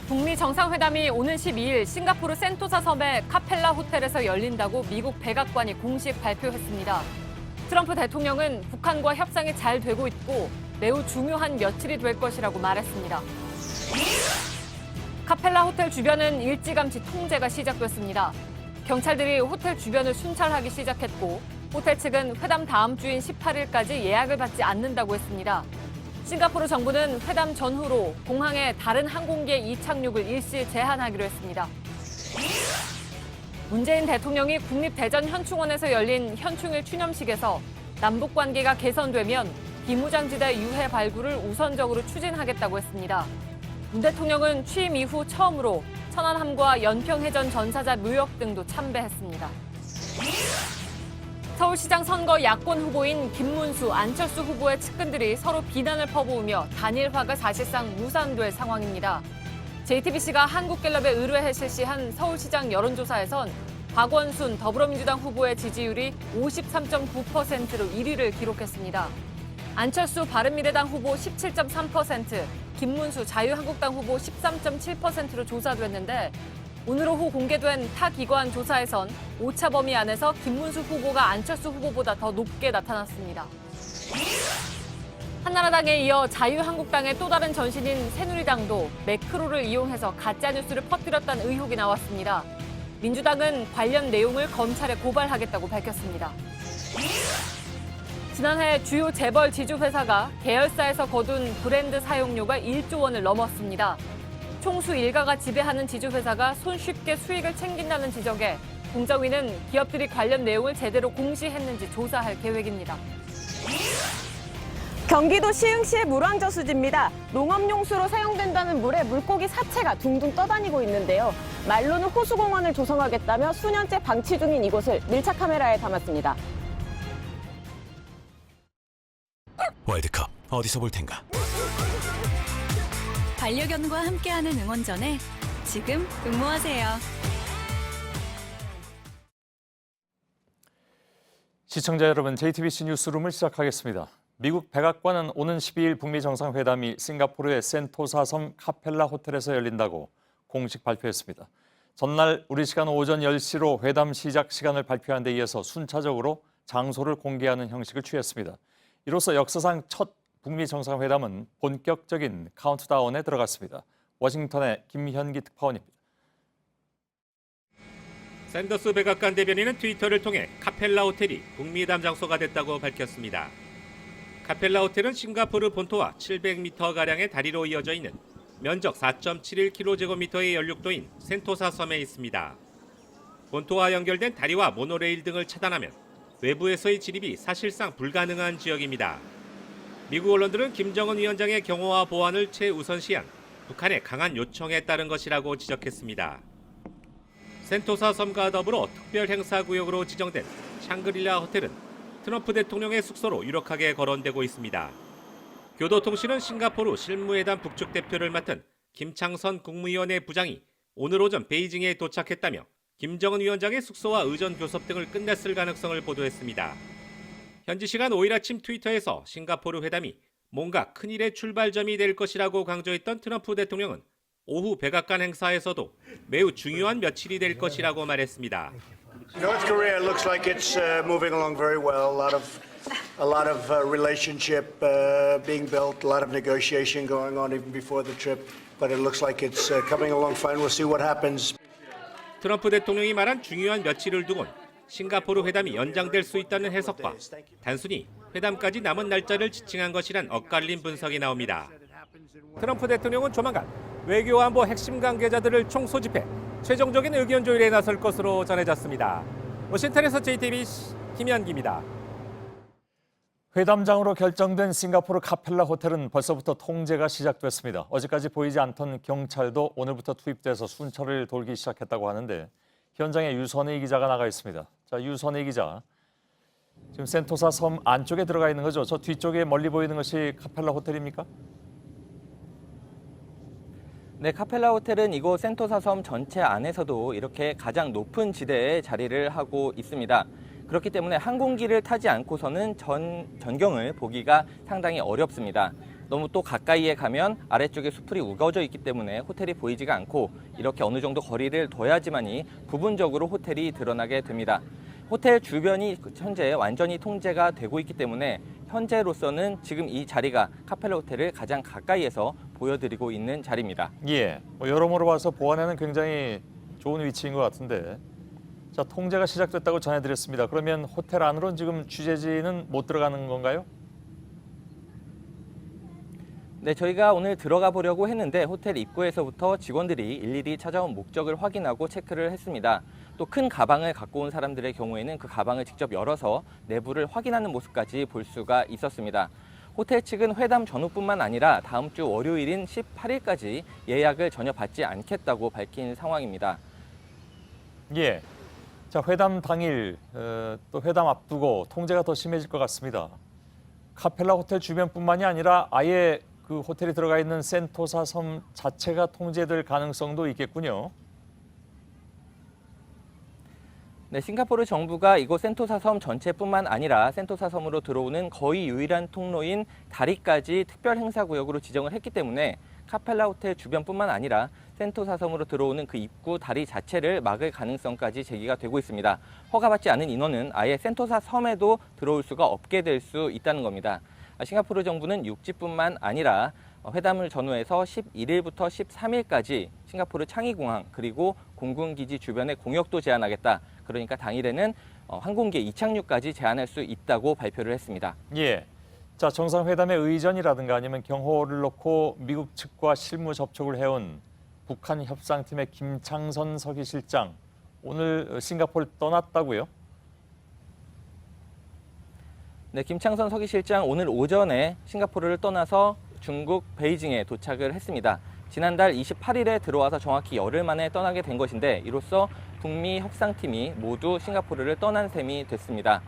북미 정상회담이 오는 12일 싱가포르 센토사 섬의 카펠라 호텔에서 열린다고 미국 백악관이 공식 발표했습니다. 트럼프 대통령은 북한과 협상이 잘 되고 있고 매우 중요한 며칠이 될 것이라고 말했습니다. 카펠라 호텔 주변은 일찌감치 통제가 시작됐습니다. 경찰들이 호텔 주변을 순찰하기 시작했고 호텔 측은 회담 다음 주인 18일까지 예약을 받지 않는다고 했습니다. 싱가포르 정부는 회담 전후로 공항에 다른 항공기의 이착륙을 일시 제한하기로 했습니다. 문재인 대통령이 국립대전현충원에서 열린 현충일 추념식에서 남북 관계가 개선되면 비무장지대 유해 발굴을 우선적으로 추진하겠다고 했습니다. 문 대통령은 취임 이후 처음으로 천안함과 연평해전 전사자 묘역 등도 참배했습니다. 서울시장 선거 야권 후보인 김문수, 안철수 후보의 측근들이 서로 비난을 퍼부으며 단일화가 사실상 무산될 상황입니다. JTBC가 한국갤럽에 의뢰해 실시한 서울시장 여론조사에선 박원순 더불어민주당 후보의 지지율이 53.9%로 1위를 기록했습니다. 안철수 바른미래당 후보 17.3%, 김문수 자유한국당 후보 13.7%로 조사됐는데 오늘 오후 공개된 타 기관 조사에선 오차 범위 안에서 김문수 후보가 안철수 후보보다 더 높게 나타났습니다. 한나라당에 이어 자유한국당의 또 다른 전신인 새누리당도 매크로를 이용해서 가짜뉴스를 퍼뜨렸다는 의혹이 나왔습니다. 민주당은 관련 내용을 검찰에 고발하겠다고 밝혔습니다. 지난해 주요 재벌 지주회사가 계열사에서 거둔 브랜드 사용료가 1조 원을 넘었습니다. 총수 일가가 지배하는 지주회사가 손쉽게 수익을 챙긴다는 지적에 공정위는 기업들이 관련 내용을 제대로 공시했는지 조사할 계획입니다. 경기도 시흥시의 물왕저수지입니다. 농업용수로 사용된다는 물에 물고기 사체가 둥둥 떠다니고 있는데요. 말로는 호수공원을 조성하겠다며 수년째 방치 중인 이곳을 밀착 카메라에 담았습니다. 월드컵 어디서 볼 텐가? 반려견과 함께하는 응원전에 지금 응모하세요. 시청자 여러분, JTBC 뉴스룸을 시작하겠습니다. 미국 백악관은 오는 12일 북미 정상회담이 싱가포르의 센토사 섬 카펠라 호텔에서 열린다고 공식 발표했습니다. 전날 우리 시간 오전 10시로 회담 시작 시간을 발표한 데 이어서 순차적으로 장소를 공개하는 형식을 취했습니다. 이로써 역사상 첫 북미 정상회담은 본격적인 카운트다운에 들어갔습니다. 워싱턴의 김현기 특파원입니다. 샌더스 백악관 대변인은 트위터를 통해 카펠라 호텔이 북미회담 장소가 됐다고 밝혔습니다. 카펠라 호텔은 싱가포르 본토와 700m가량의 다리로 이어져 있는 면적 4.71km제곱미터의 연륙도인 센토사 섬에 있습니다. 본토와 연결된 다리와 모노레일 등을 차단하면 외부에서의 진입이 사실상 불가능한 지역입니다. 미국 언론들은 김정은 위원장의 경호와 보안을 최우선시한 북한의 강한 요청에 따른 것이라고 지적했습니다. 센토사 섬과 더불어 특별 행사구역으로 지정된 샹그릴라 호텔은 트럼프 대통령의 숙소로 유력하게 거론되고 있습니다. 교도통신은 싱가포르 실무회담 북측 대표를 맡은 김창선 국무위원회 부장이 오늘 오전 베이징에 도착했다며 김정은 위원장의 숙소와 의전 교섭 등을 끝냈을 가능성을 보도했습니다. 현지 시간 5일 아침 트위터에서 싱가포르 회담이 뭔가 큰일의 출발점이 될 것이라고 강조했던 트럼프 대통령은 오후 백악관 행사에서도 매우 중요한 며칠이 될 것이라고 말했습니다. North Korea looks like it's moving along very well. A lot of relationship being built, a lot of negotiation going on even before the trip. But it looks like it's coming along fine. We'll see what happens. 트럼프 대통령이 말한 중요한 며칠을 두곤 싱가포르 회담이 연장될 수 있다는 해석과 단순히 회담까지 남은 날짜를 지칭한 것이란 엇갈린 분석이 나옵니다. 트럼프 대통령은 조만간 외교안보 핵심 관계자들을 총소집해 최종적인 의견 조율에 나설 것으로 전해졌습니다. 워싱턴에서 JTBC 김현기입니다. 회담장으로 결정된 싱가포르 카펠라 호텔은 벌써부터 통제가 시작됐습니다. 어제까지 보이지 않던 경찰도 오늘부터 투입돼서 순찰을 돌기 시작했다고 하는데 현장에 유선희 기자가 나가 있습니다. 자, 유선희 기자. 지금 센토사 섬 안쪽에 들어가 있는 거죠? 저 뒤쪽에 멀리 보이는 것이 카펠라 호텔입니까? 네, 카펠라 호텔은 이곳 센토사 섬 전체 안에서도 이렇게 가장 높은 지대에 자리를 하고 있습니다. 그렇기 때문에 항공기를 타지 않고서는 전경을 보기가 상당히 어렵습니다. 너무 또 가까이에 가면 아래쪽에 수풀이 우거져 있기 때문에 호텔이 보이지가 않고 이렇게 어느 정도 거리를 둬야지만이 부분적으로 호텔이 드러나게 됩니다. 호텔 주변이 현재 완전히 통제가 되고 있기 때문에 현재로서는 지금 이 자리가 카펠라 호텔을 가장 가까이에서 보여드리고 있는 자리입니다. 예, 여러모로 봐서 보안에는 굉장히 좋은 위치인 것 같은데, 자, 통제가 시작됐다고 전해드렸습니다. 그러면 호텔 안으로는 지금 취재진은 못 들어가는 건가요? 네, 저희가 오늘 들어가 보려고 했는데 호텔 입구에서부터 직원들이 일일이 찾아온 목적을 확인하고 체크를 했습니다. 또 큰 가방을 갖고 온 사람들의 경우에는 그 가방을 직접 열어서 내부를 확인하는 모습까지 볼 수가 있었습니다. 호텔 측은 회담 전후뿐만 아니라 다음 주 월요일인 18일까지 예약을 전혀 받지 않겠다고 밝힌 상황입니다. 예, 자, 회담 당일 또 회담 앞두고 통제가 더 심해질 것 같습니다. 카펠라 호텔 주변뿐만이 아니라 아예 그 호텔이 들어가 있는 센토사 섬 자체가 통제될 가능성도 있겠군요. 네, 싱가포르 정부가 이곳 센토사 섬 전체뿐만 아니라 센토사 섬으로 들어오는 거의 유일한 통로인 다리까지 특별 행사 구역으로 지정을 했기 때문에 카펠라 호텔 주변뿐만 아니라 센토사 섬으로 들어오는 그 입구 다리 자체를 막을 가능성까지 제기가 되고 있습니다. 허가받지 않은 인원은 아예 센토사 섬에도 들어올 수가 없게 될 수 있다는 겁니다. 싱가포르 정부는 육지뿐만 아니라 회담을 전후해서 11일부터 13일까지 싱가포르 창의공항 그리고 공군기지 주변의 공역도 제한하겠다. 그러니까 당일에는 항공기의 이착륙까지 제한할 수 있다고 발표를 했습니다. 예, 자, 정상회담의 의전이라든가 아니면 경호를 놓고 미국 측과 실무 접촉을 해온 북한 협상팀의 김창선 서기실장, 오늘 싱가포르 떠났다고요? 네, 김창선 서기실장 오늘 오전에 싱가포르를 떠나서 중국 베이징에 도착을 했습니다. 지난달 28일에 들어와서 정확히 열흘 만에 떠나게 된 것인데 이로써 북미 협상팀이 모두 싱가포르를 떠난 셈이 됐습니다.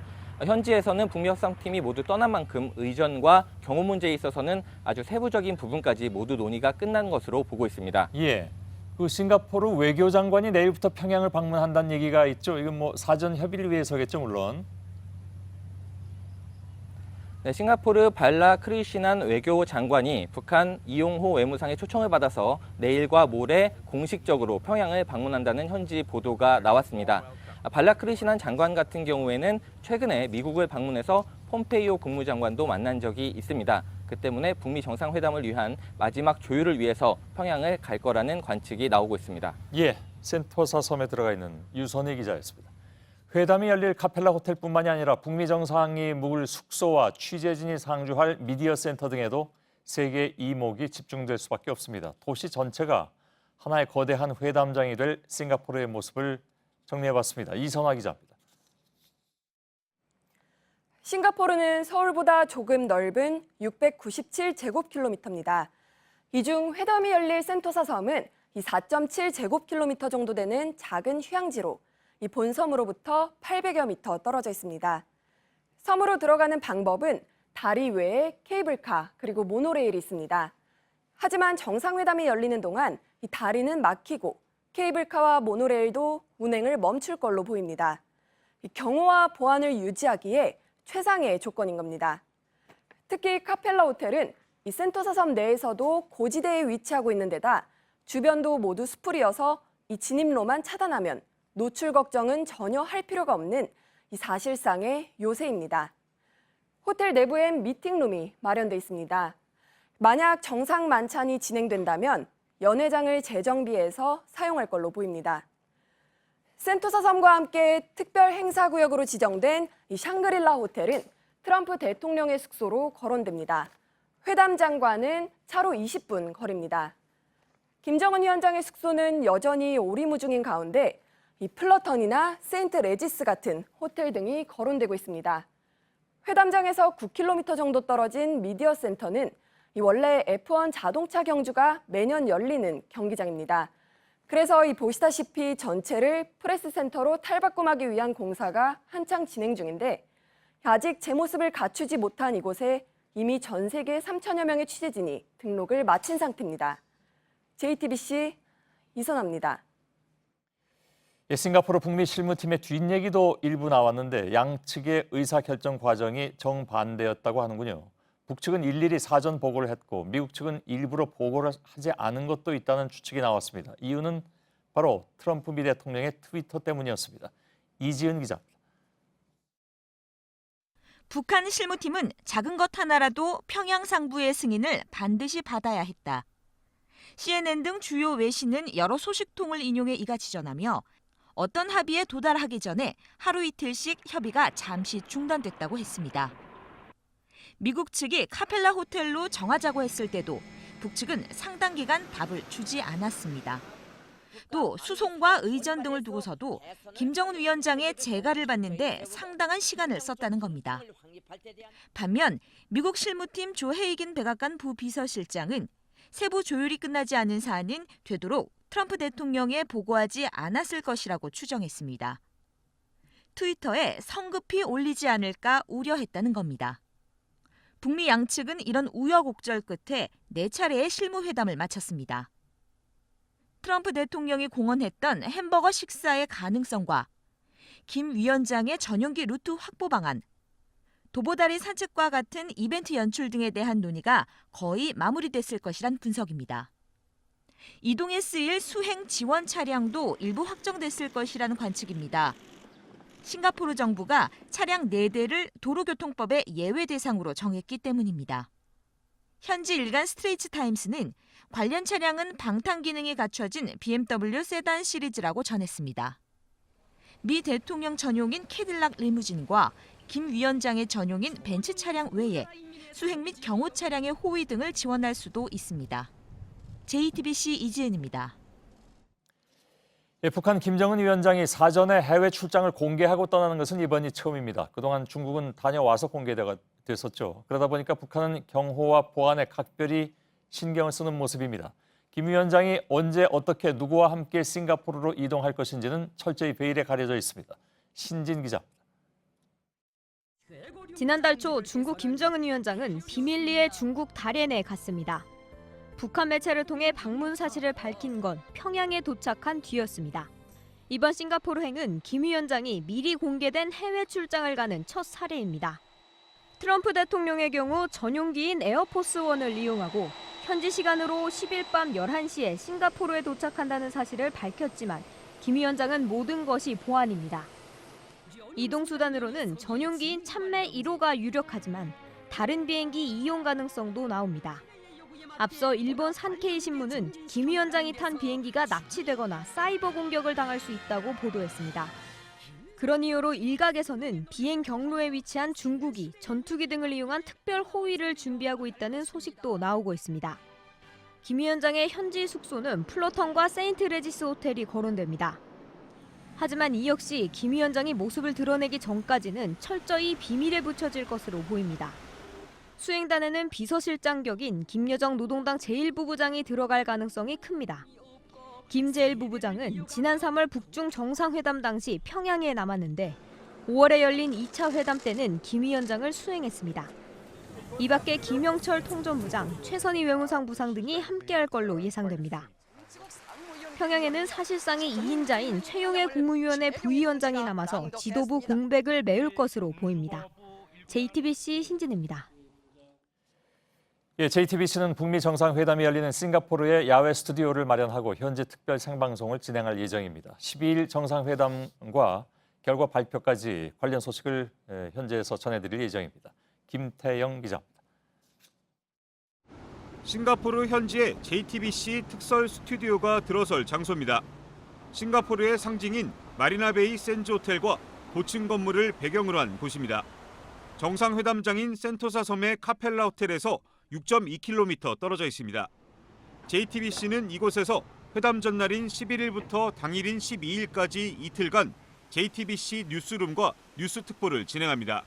현지에서는 북미 협상팀이 모두 떠난 만큼 의전과 경호 문제에 있어서는 아주 세부적인 부분까지 모두 논의가 끝난 것으로 보고 있습니다. 예, 그 싱가포르 외교장관이 내일부터 평양을 방문한다는 얘기가 있죠. 이건 뭐 사전 협의를 위해서겠죠, 물론. 네, 싱가포르 발라 크리시난 외교장관이 북한 이용호 외무상의 초청을 받아서 내일과 모레 공식적으로 평양을 방문한다는 현지 보도가 나왔습니다. 발라 크리시난 장관 같은 경우에는 최근에 미국을 방문해서 폼페이오 국무장관도 만난 적이 있습니다. 그 때문에 북미 정상회담을 위한 마지막 조율을 위해서 평양을 갈 거라는 관측이 나오고 있습니다. 예, 센토사 섬에 들어가 있는 유선희 기자였습니다. 회담이 열릴 카펠라 호텔뿐만이 아니라 북미 정상이 묵을 숙소와 취재진이 상주할 미디어 센터 등에도 세계의 이목이 집중될 수밖에 없습니다. 도시 전체가 하나의 거대한 회담장이 될 싱가포르의 모습을 정리해봤습니다. 이선화 기자입니다. 싱가포르는 서울보다 조금 넓은 697제곱킬로미터입니다. 이 중 회담이 열릴 센토사 섬은 이 4.7제곱킬로미터 정도 되는 작은 휴양지로 이 본섬으로부터 800여 미터 떨어져 있습니다. 섬으로 들어가는 방법은 다리 외에 케이블카 그리고 모노레일이 있습니다. 하지만 정상회담이 열리는 동안 이 다리는 막히고 케이블카와 모노레일도 운행을 멈출 걸로 보입니다. 이 경호와 보안을 유지하기에 최상의 조건인 겁니다. 특히 카펠라 호텔은 이 센토사 섬 내에서도 고지대에 위치하고 있는 데다 주변도 모두 숲풀이어서 이 진입로만 차단하면 노출 걱정은 전혀 할 필요가 없는 이 사실상의 요새입니다. 호텔 내부엔 미팅룸이 마련돼 있습니다. 만약 정상 만찬이 진행된다면 연회장을 재정비해서 사용할 걸로 보입니다. 센토사 섬과 함께 특별 행사구역으로 지정된 이 샹그릴라 호텔은 트럼프 대통령의 숙소로 거론됩니다. 회담 장과는 차로 20분 거리입니다. 김정은 위원장의 숙소는 여전히 오리무중인 가운데 이 플러턴이나 세인트 레지스 같은 호텔 등이 거론되고 있습니다. 회담장에서 9km 정도 떨어진 미디어 센터는 원래 F1 자동차 경주가 매년 열리는 경기장입니다. 그래서 보시다시피 전체를 프레스 센터로 탈바꿈하기 위한 공사가 한창 진행 중인데 아직 제 모습을 갖추지 못한 이곳에 이미 전 세계 3천여 명의 취재진이 등록을 마친 상태입니다. JTBC 이선아입니다. 예, 싱가포르 북미 실무팀의 뒷얘기도 일부 나왔는데 양측의 의사결정 과정이 정반대였다고 하는군요. 북측은 일일이 사전 보고를 했고 미국 측은 일부러 보고를 하지 않은 것도 있다는 추측이 나왔습니다. 이유는 바로 트럼프 미 대통령의 트위터 때문이었습니다. 이지은 기자입니다. 북한 실무팀은 작은 것 하나라도 평양 상부의 승인을 반드시 받아야 했다. CNN 등 주요 외신은 여러 소식통을 인용해 이가 지전하며 어떤 합의에 도달하기 전에 하루 이틀씩 협의가 잠시 중단됐다고 했습니다. 미국 측이 카펠라 호텔로 정하자고 했을 때도 북측은 상당 기간 답을 주지 않았습니다. 또 수송과 의전 등을 두고서도 김정은 위원장의 재가를 받는데 상당한 시간을 썼다는 겁니다. 반면 미국 실무팀 조 헤이긴 백악관 부비서실장은 세부 조율이 끝나지 않은 사안은 되도록 트럼프 대통령에 보고하지 않았을 것이라고 추정했습니다. 트위터에 성급히 올리지 않을까 우려했다는 겁니다. 북미 양측은 이런 우여곡절 끝에 4차례의 실무회담을 마쳤습니다. 트럼프 대통령이 공언했던 햄버거 식사의 가능성과 김 위원장의 전용기 루트 확보 방안, 도보다리 산책과 같은 이벤트 연출 등에 대한 논의가 거의 마무리됐을 것이란 분석입니다. 이동에 쓰일 수행 지원 차량도 일부 확정됐을 것이라는 관측입니다. 싱가포르 정부가 차량 4대를 도로교통법의 예외 대상으로 정했기 때문입니다. 현지 일간 스트레이트 타임스는 관련 차량은 방탄 기능이 갖춰진 BMW 세단 시리즈라고 전했습니다. 미 대통령 전용인 캐딜락 리무진과 김 위원장의 전용인 벤츠 차량 외에 수행 및 경호 차량의 호위 등을 지원할 수도 있습니다. JTBC 이지은입니다. 북한 김정은 위원장이 사전에 해외 출장을 공개하고 떠나는 것은 이번이 처음입니다. 그동안 중국은 다녀와서 공개됐었죠. 그러다 보니까 북한은 경호와 보안에 각별히 신경을 쓰는 모습입니다. 김 위원장이 언제 어떻게 누구와 함께 싱가포르로 이동할 것인지는 철저히 베일에 가려져 있습니다. 신진 기자. 지난달 초 중국 김정은 위원장은 비밀리에 중국 다롄에 갔습니다. 북한 매체를 통해 방문 사실을 밝힌 건 평양에 도착한 뒤였습니다. 이번 싱가포르행은 김 위원장이 미리 공개된 해외 출장을 가는 첫 사례입니다. 트럼프 대통령의 경우 전용기인 에어포스원을 이용하고 현지 시간으로 10일 밤 11시에 싱가포르에 도착한다는 사실을 밝혔지만 김 위원장은 모든 것이 보안입니다. 이동 수단으로는 전용기인 참매 1호가 유력하지만 다른 비행기 이용 가능성도 나옵니다. 앞서 일본 산케이 신문은 김 위원장이 탄 비행기가 납치되거나 사이버 공격을 당할 수 있다고 보도했습니다. 그런 이유로 일각에서는 비행 경로에 위치한 중국이 전투기 등을 이용한 특별 호위를 준비하고 있다는 소식도 나오고 있습니다. 김 위원장의 현지 숙소는 플로턴과 세인트 레지스 호텔이 거론됩니다. 하지만 이 역시 김 위원장이 모습을 드러내기 전까지는 철저히 비밀에 붙여질 것으로 보입니다. 수행단에는 비서실장 격인 김여정 노동당 제1부부장이 들어갈 가능성이 큽니다. 김 제1부부장은 지난 3월 북중 정상회담 당시 평양에 남았는데 5월에 열린 2차 회담 때는 김 위원장을 수행했습니다. 이 밖에 김영철 통전부장, 최선희 외무상 부상 등이 함께할 걸로 예상됩니다. 평양에는 사실상의 2인자인 최용해 국무위원회 부위원장이 남아서 지도부 공백을 메울 것으로 보입니다. JTBC 신진입니다. JTBC는 북미 정상회담이 열리는 싱가포르에 야외 스튜디오를 마련하고 현지 특별 생방송을 진행할 예정입니다. 12일 정상회담과 결과 발표까지 관련 소식을 현지에서 전해드릴 예정입니다. 김태영 기자입니다. 싱가포르 현지에 JTBC 특설 스튜디오가 들어설 장소입니다. 싱가포르의 상징인 마리나베이 샌즈 호텔과 고층 건물을 배경으로 한 곳입니다. 정상회담장인 센토사 섬의 카펠라 호텔에서 6.2km 떨어져 있습니다. JTBC는 이곳에서 회담 전날인 11일부터 당일인 12일까지 이틀간 JTBC 뉴스룸과 뉴스 특보를 진행합니다.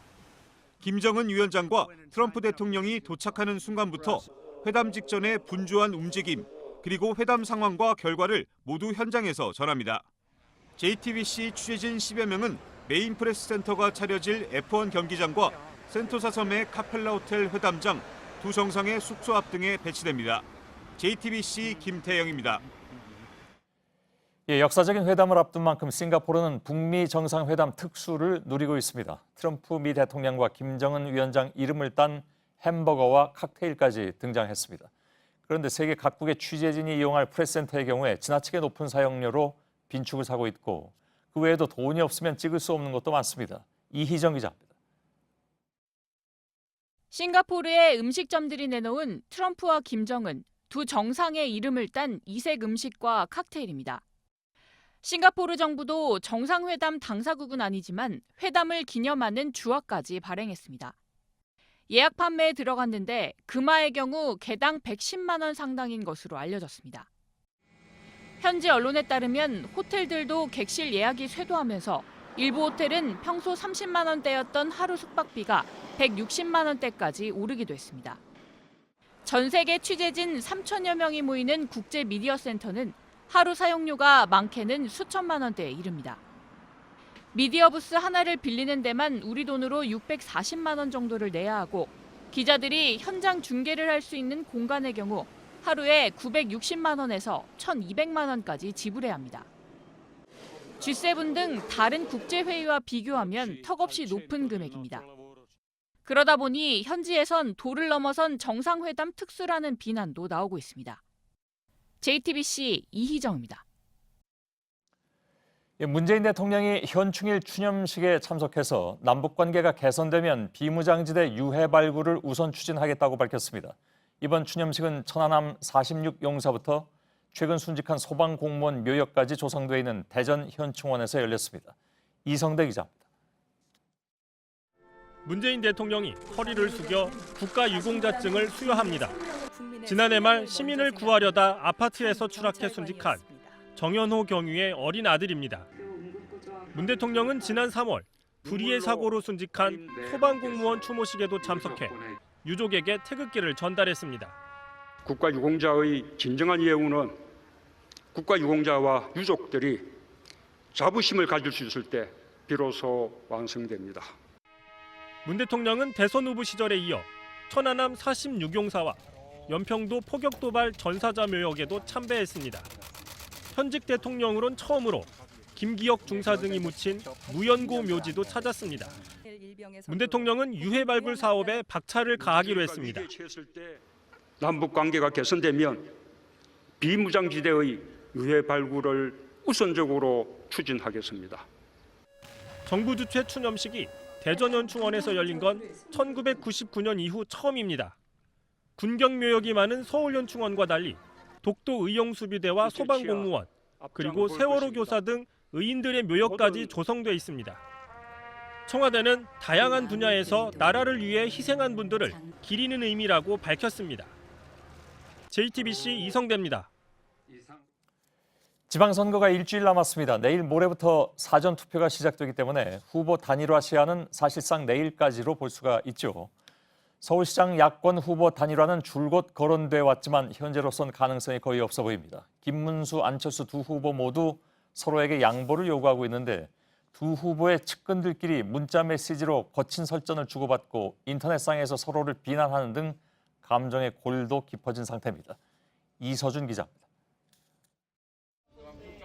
김정은 위원장과 트럼프 대통령이 도착하는 순간부터 회담 직전의 분주한 움직임, 그리고 회담 상황과 결과를 모두 현장에서 전합니다. JTBC 취재진 10여 명은 메인 프레스 센터가 차려질 F1 경기장과 센토사 섬의 카펠라 호텔 회담장, 두 정상의 숙소 앞 등에 배치됩니다. JTBC 김태영입니다. 역사적인 회담을 앞둔 만큼 싱가포르는 북미 정상회담 특수를 누리고 있습니다. 트럼프 미 대통령과 김정은 위원장 이름을 딴 햄버거와 칵테일까지 등장했습니다. 그런데 세계 각국의 취재진이 이용할 프레스센터의 경우에 지나치게 높은 사용료로 빈축을 사고 있고 그 외에도 돈이 없으면 찍을 수 없는 것도 많습니다. 이희정 기자입니다. 싱가포르의 음식점들이 내놓은 트럼프와 김정은 두 정상의 이름을 딴 이색 음식과 칵테일입니다. 싱가포르 정부도 정상회담 당사국은 아니지만 회담을 기념하는 주화까지 발행했습니다. 예약 판매에 들어갔는데 금화의 경우 개당 110만 원 상당인 것으로 알려졌습니다. 현지 언론에 따르면 호텔들도 객실 예약이 쇄도하면서 일부 호텔은 평소 30만 원대였던 하루 숙박비가 160만 원대까지 오르기도 했습니다. 전 세계 취재진 3천여 명이 모이는 국제 미디어 센터는 하루 사용료가 많게는 수천만 원대에 이릅니다. 미디어 부스 하나를 빌리는 데만 우리 돈으로 640만 원 정도를 내야 하고 기자들이 현장 중계를 할 수 있는 공간의 경우 하루에 960만 원에서 1,200만 원까지 지불해야 합니다. G7 등 다른 국제회의와 비교하면 턱없이 높은 금액입니다. 그러다 보니 현지에선 도를 넘어선 정상회담 특수라는 비난도 나오고 있습니다. JTBC 이희정입니다. 문재인 대통령이 현충일 추념식에 참석해서 남북관계가 개선되면 비무장지대 유해 발굴을 우선 추진하겠다고 밝혔습니다. 이번 추념식은 천안함 46용사부터 최근 순직한 소방공무원 묘역까지 조성돼 있는 대전 현충원에서 열렸습니다. 이성대 기자입니다. 문재인 대통령이 허리를 숙여 국가유공자증을 수여합니다. 지난해 말 시민을 구하려다 아파트에서 추락해 순직한 정현호 경위의 어린 아들입니다. 문 대통령은 지난 3월 불의의 사고로 순직한 소방공무원 추모식에도 참석해 유족에게 태극기를 전달했습니다. 국가유공자의 진정한 예우는 국가유공자와 유족들이 자부심을 가질 수 있을 때 비로소 완성됩니다. 문 대통령은 대선 후보 시절에 이어 천안함 46용사와 연평도 포격도발 전사자 묘역에도 참배했습니다. 현직 대통령으론 처음으로 김기혁 중사 등이 묻힌 무연고 묘지도 찾았습니다. 문 대통령은 유해 발굴 사업에 박차를 가하기로 했습니다. 남북 관계가 개선되면 비무장지대의 유해 발굴을 우선적으로 추진하겠습니다. 정부 주최 추념식이 대전 현충원에서 열린 건 1999년 이후 처음입니다. 군경 묘역이 많은 서울 현충원과 달리 독도 의용수비대와 소방공무원, 그리고 세월호 교사 등 의인들의 묘역까지 조성돼 있습니다. 청와대는 다양한 분야에서 나라를 위해 희생한 분들을 기리는 의미라고 밝혔습니다. JTBC 이성대입니다. 지방선거가 일주일 남았습니다. 내일 모레부터 사전투표가 시작되기 때문에 후보 단일화 시한은 사실상 내일까지로 볼 수가 있죠. 서울시장 야권 후보 단일화는 줄곧 거론돼 왔지만 현재로선 가능성이 거의 없어 보입니다. 김문수, 안철수 두 후보 모두 서로에게 양보를 요구하고 있는데 두 후보의 측근들끼리 문자 메시지로 거친 설전을 주고받고 인터넷상에서 서로를 비난하는 등 감정의 골도 깊어진 상태입니다. 이서준 기자입니다.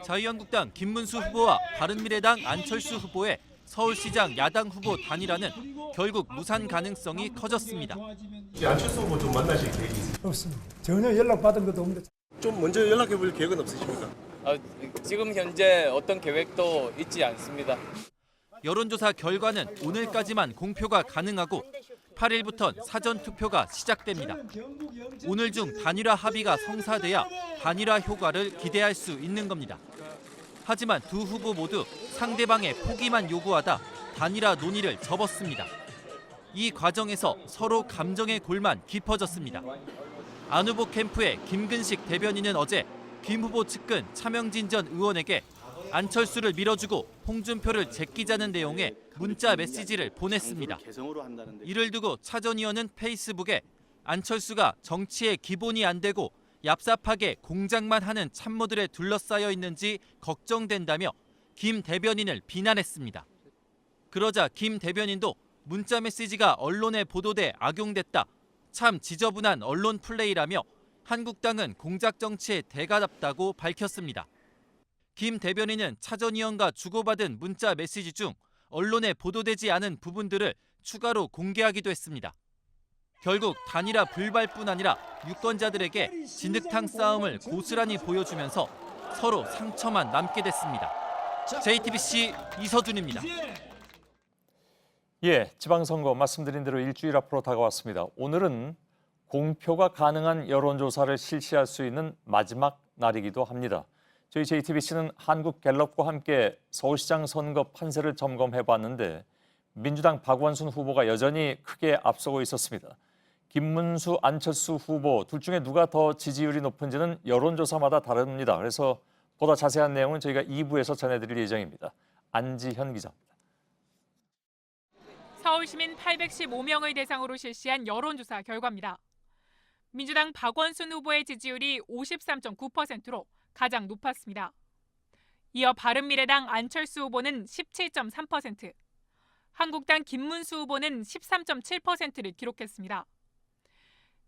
자유한국당 김문수 후보와 바른미래당 안철수 후보의 서울시장 야당 후보 단일화는 결국 무산 가능성이 커졌습니다. 안철수 후보 좀 만나실 계획이 있으세요? 없습니다. 전혀 연락받은 것도 없는데. 좀 먼저 연락해볼 계획은 없으십니까? 지금 현재 어떤 계획도 있지 않습니다. 여론조사 결과는 오늘까지만 공표가 가능하고 8일부터 사전투표가 시작됩니다. 오늘 중 단일화 합의가 성사돼야 단일화 효과를 기대할 수 있는 겁니다. 하지만 두 후보 모두 상대방의 포기만 요구하다 단일화 논의를 접었습니다. 이 과정에서 서로 감정의 골만 깊어졌습니다. 안 후보 캠프의 김근식 대변인은 어제 김 후보 측근 차명진 전 의원에게 안철수를 밀어주고 홍준표를 제끼자는 내용의 문자 메시지를 보냈습니다. 이를 두고 차 전 의원은 페이스북에 안철수가 정치의 기본이 안 되고 얍삽하게 공작만 하는 참모들에 둘러싸여 있는지 걱정된다며 김 대변인을 비난했습니다. 그러자 김 대변인도 문자 메시지가 언론에 보도돼 악용됐다. 참 지저분한 언론 플레이라며 한국당은 공작 정치에 대가답다고 밝혔습니다. 김 대변인은 차 전 의원과 주고받은 문자 메시지 중 언론에 보도되지 않은 부분들을 추가로 공개하기도 했습니다. 결국 단일화 불발뿐 아니라 유권자들에게 진흙탕 싸움을 고스란히 보여주면서 서로 상처만 남게 됐습니다. JTBC 이서준입니다. 예, 지방선거 말씀드린 대로 일주일 앞으로 다가왔습니다. 오늘은 공표가 가능한 여론조사를 실시할 수 있는 마지막 날이기도 합니다. 저희 JTBC는 한국갤럽과 함께 서울시장 선거 판세를 점검해봤는데 민주당 박원순 후보가 여전히 크게 앞서고 있었습니다. 김문수, 안철수 후보 둘 중에 누가 더 지지율이 높은지는 여론조사마다 다릅니다. 그래서 보다 자세한 내용은 저희가 2부에서 전해드릴 예정입니다. 안지현 기자입니다. 서울시민 815명을 대상으로 실시한 여론조사 결과입니다. 민주당 박원순 후보의 지지율이 53.9%로 가장 높았습니다. 이어 바른미래당 안철수 후보는 17.3%, 한국당 김문수 후보는 13.7%를 기록했습니다.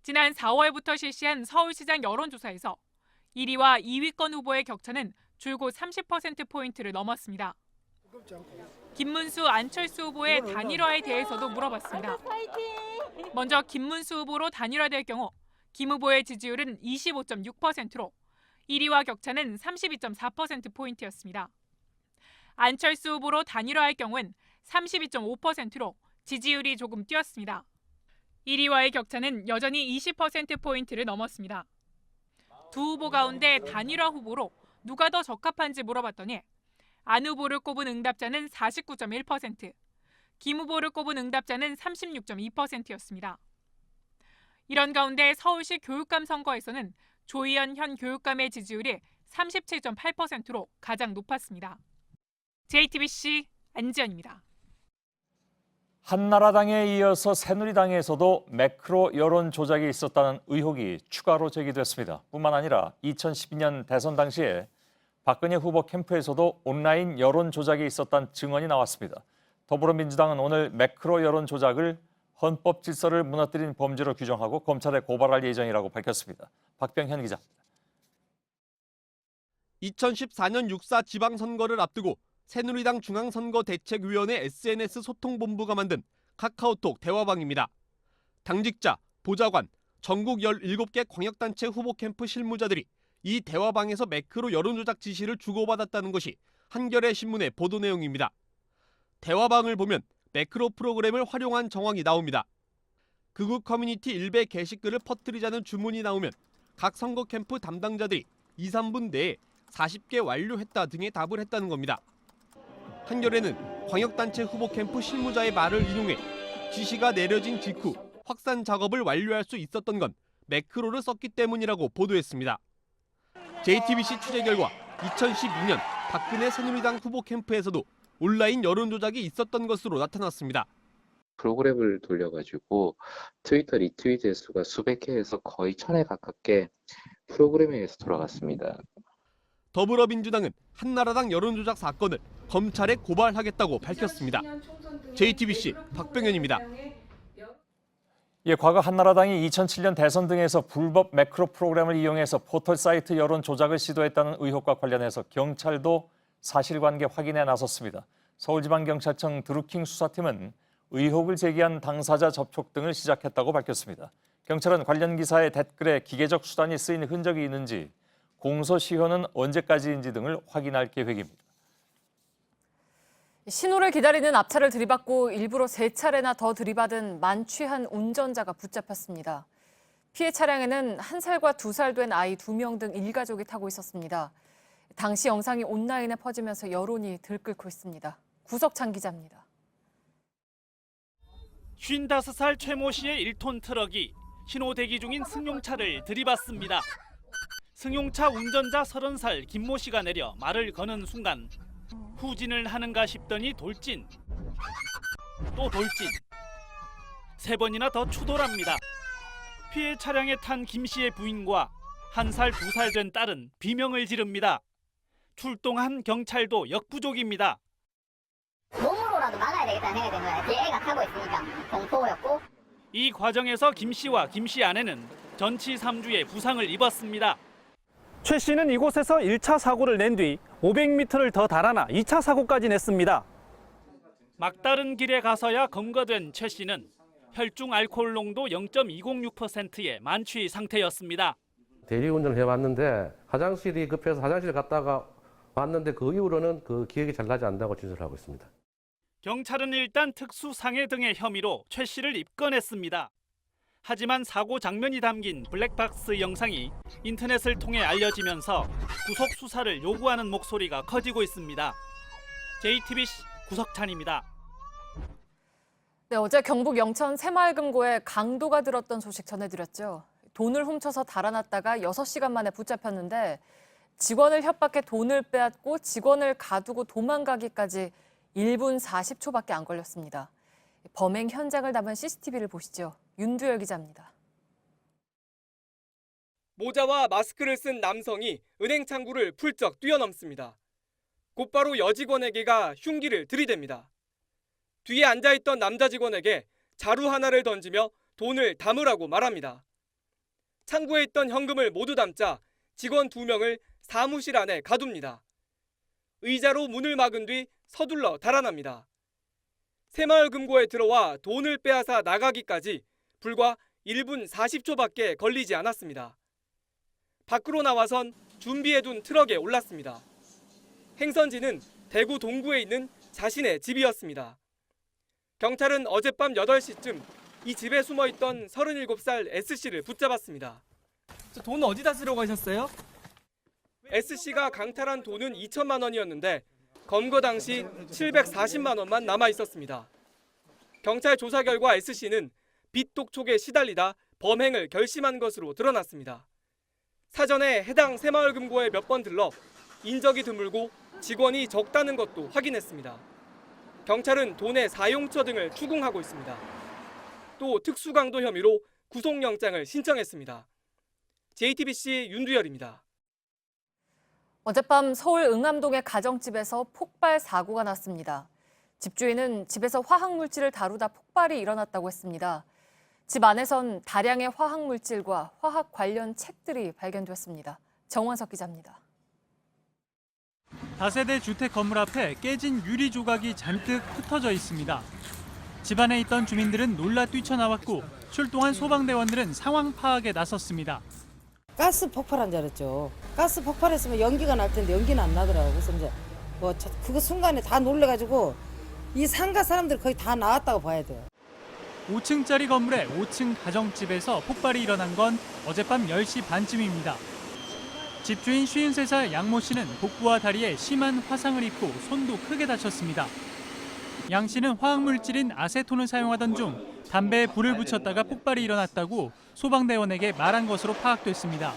지난 4월부터 실시한 서울시장 여론조사에서 1위와 2위권 후보의 격차는 줄곧 30%포인트를 넘었습니다. 김문수, 안철수 후보의 단일화에 대해서도 물어봤습니다. 먼저 김문수 후보로 단일화될 경우 김 후보의 지지율은 25.6%로 1위와 격차는 32.4%포인트였습니다. 안철수 후보로 단일화할 경우는 32.5%로 지지율이 조금 뛰었습니다. 1위와의 격차는 여전히 20%포인트를 넘었습니다. 두 후보 가운데 단일화 후보로 누가 더 적합한지 물어봤더니 안 후보를 꼽은 응답자는 49.1%, 김 후보를 꼽은 응답자는 36.2%였습니다. 이런 가운데 서울시 교육감 선거에서는 조희연 현 교육감의 지지율이 37.8%로 가장 높았습니다. JTBC 안지연입니다. 한나라당에 이어서 새누리당에서도 매크로 여론 조작이 있었다는 의혹이 추가로 제기됐습니다. 뿐만 아니라 2012년 대선 당시에 박근혜 후보 캠프에서도 온라인 여론 조작이 있었다는 증언이 나왔습니다. 더불어민주당은 오늘 매크로 여론 조작을 헌법 질서를 무너뜨린 범죄로 규정하고 검찰에 고발할 예정이라고 밝혔습니다. 박병현 기자. 2014년 6.4 지방선거를 앞두고 새누리당 중앙선거대책위원회 SNS 소통본부가 만든 카카오톡 대화방입니다. 당직자, 보좌관, 전국 17개 광역단체 후보 캠프 실무자들이 이 대화방에서 매크로 여론조작 지시를 주고받았다는 것이 한겨레 신문의 보도 내용입니다. 대화방을 보면 매크로 프로그램을 활용한 정황이 나옵니다. 극우 커뮤니티 일베 게시글을 퍼뜨리자는 주문이 나오면 각 선거 캠프 담당자들이 2, 3분 내에 40개 완료했다 등의 답을 했다는 겁니다. 한겨레는 광역단체 후보 캠프 실무자의 말을 인용해 지시가 내려진 직후 확산 작업을 완료할 수 있었던 건 매크로를 썼기 때문이라고 보도했습니다. JTBC 취재 결과 2012년 박근혜 새누리당 후보 캠프에서도 온라인 여론 조작이 있었던 것으로 나타났습니다. 프로그램을 돌려가지고 트위터 리트윗 횟수가 수백 회에서 거의 1000회 가깝게 프로그램에 의해서 돌아갔습니다. 더불어민주당은 한나라당 여론조작 사건을 검찰에 고발하겠다고 밝혔습니다. JTBC 박병현입니다. 예, 과거 한나라당이 2007년 대선 등에서 불법 매크로 프로그램을 이용해서 포털 사이트 여론 조작을 시도했다는 의혹과 관련해서 경찰도 사실관계 확인에 나섰습니다. 서울지방경찰청 드루킹 수사팀은 의혹을 제기한 당사자 접촉 등을 시작했다고 밝혔습니다. 경찰은 관련 기사의 댓글에 기계적 수단이 쓰인 흔적이 있는지, 공소시효는 언제까지인지 등을 확인할 계획입니다. 신호를 기다리는 앞차를 들이받고 일부러 3차례나 더 들이받은 만취한 운전자가 붙잡혔습니다. 피해 차량에는 1살과 2살 된 아이 2명 등 일가족이 타고 있었습니다. 당시 영상이 온라인에 퍼지면서 여론이 들끓고 있습니다. 구석찬 기자입니다. 55살 최모 씨의 1톤 트럭이 신호 대기 중인 승용차를 들이받습니다. 승용차 운전자 30살 김모 씨가 내려 말을 거는 순간 후진을 하는가 싶더니 돌진, 또 돌진, 3번이나 더 추돌합니다. 피해 차량에 탄 김 씨의 부인과 1살, 2살 된 딸은 비명을 지릅니다. 출동한 경찰도 역부족입니다. 몸으로라도 막아야 되겠다는 생각이 든 거예요. 뒤에 애가 타고 있으니까 공포였고. 이 과정에서 김 씨와 김 씨 아내는 전치 3주의 부상을 입었습니다. 최 씨는 이곳에서 1차 사고를 낸 뒤 500m를 더 달아나 2차 사고까지 냈습니다. 막다른 길에 가서야 검거된 최 씨는 혈중 알코올 농도 0.206%의 만취 상태였습니다. 대리운전을 해왔는데 화장실이 급해서 화장실 갔다가 왔는데 그 이후로는 그 기억이 잘 나지 않는다고 진술을 하고 있습니다. 경찰은 일단 특수상해 등의 혐의로 최 씨를 입건했습니다. 하지만 사고 장면이 담긴 블랙박스 영상이 인터넷을 통해 알려지면서 구속 수사를 요구하는 목소리가 커지고 있습니다. JTBC 구석찬입니다. 네, 어제 경북 영천 새마을금고에 강도가 들었던 소식 전해드렸죠. 돈을 훔쳐서 달아났다가 6시간 만에 붙잡혔는데 직원을 협박해 돈을 빼앗고 직원을 가두고 도망가기까지 1분 40초밖에 안 걸렸습니다. 범행 현장을 담은 CCTV를 보시죠. 윤두열 기자입니다. 모자와 마스크를 쓴 남성이 은행 창구를 훌쩍 뛰어넘습니다. 곧바로 여직원에게가 흉기를 들이댑니다. 뒤에 앉아있던 남자 직원에게 자루 하나를 던지며 돈을 담으라고 말합니다. 창구에 있던 현금을 모두 담자 직원 2명을 사무실 안에 가둡니다. 의자로 문을 막은 뒤 서둘러 달아납니다. 새마을금고에 들어와 돈을 빼앗아 나가기까지 불과 1분 40초밖에 걸리지 않았습니다. 밖으로 나와선 준비해둔 트럭에 올랐습니다. 행선지는 대구 동구에 있는 자신의 집이었습니다. 경찰은 어젯밤 8시쯤 이 집에 숨어있던 37살 S씨를 붙잡았습니다. 돈 어디다 쓰러 가셨어요? S씨가 강탈한 돈은 2천만 원이었는데 검거 당시 740만 원만 남아 있었습니다. 경찰 조사 결과 S씨는 빚 독촉에 시달리다 범행을 결심한 것으로 드러났습니다. 사전에 해당 새마을금고에 몇 번 들러 인적이 드물고 직원이 적다는 것도 확인했습니다. 경찰은 돈의 사용처 등을 추궁하고 있습니다. 또 특수강도 혐의로 구속영장을 신청했습니다. JTBC 윤두열입니다. 어젯밤 서울 응암동의 가정집에서 폭발 사고가 났습니다. 집주인은 집에서 화학물질을 다루다 폭발이 일어났다고 했습니다. 집 안에선 다량의 화학물질과 화학 관련 책들이 발견됐습니다. 정원석 기자입니다. 다세대 주택 건물 앞에 깨진 유리 조각이 잔뜩 흩어져 있습니다. 집안에 있던 주민들은 놀라 뛰쳐나왔고 출동한 소방대원들은 상황 파악에 나섰습니다. 가스 폭발한 줄 알았죠. 가스 폭발했으면 연기가 날 텐데 연기는 안 나더라고요. 그래서 이제 그거 순간에 다 놀래가지고 이 상가 사람들 거의 다 나왔다고 봐야 돼요. 5층짜리 건물의 5층 가정집에서 폭발이 일어난 건 어젯밤 10시 반쯤입니다. 집주인 53살 양모 씨는 복부와 다리에 심한 화상을 입고 손도 크게 다쳤습니다. 양 씨는 화학물질인 아세톤을 사용하던 중 담배에 불을 붙였다가 폭발이 일어났다고 소방대원에게 말한 것으로 파악됐습니다.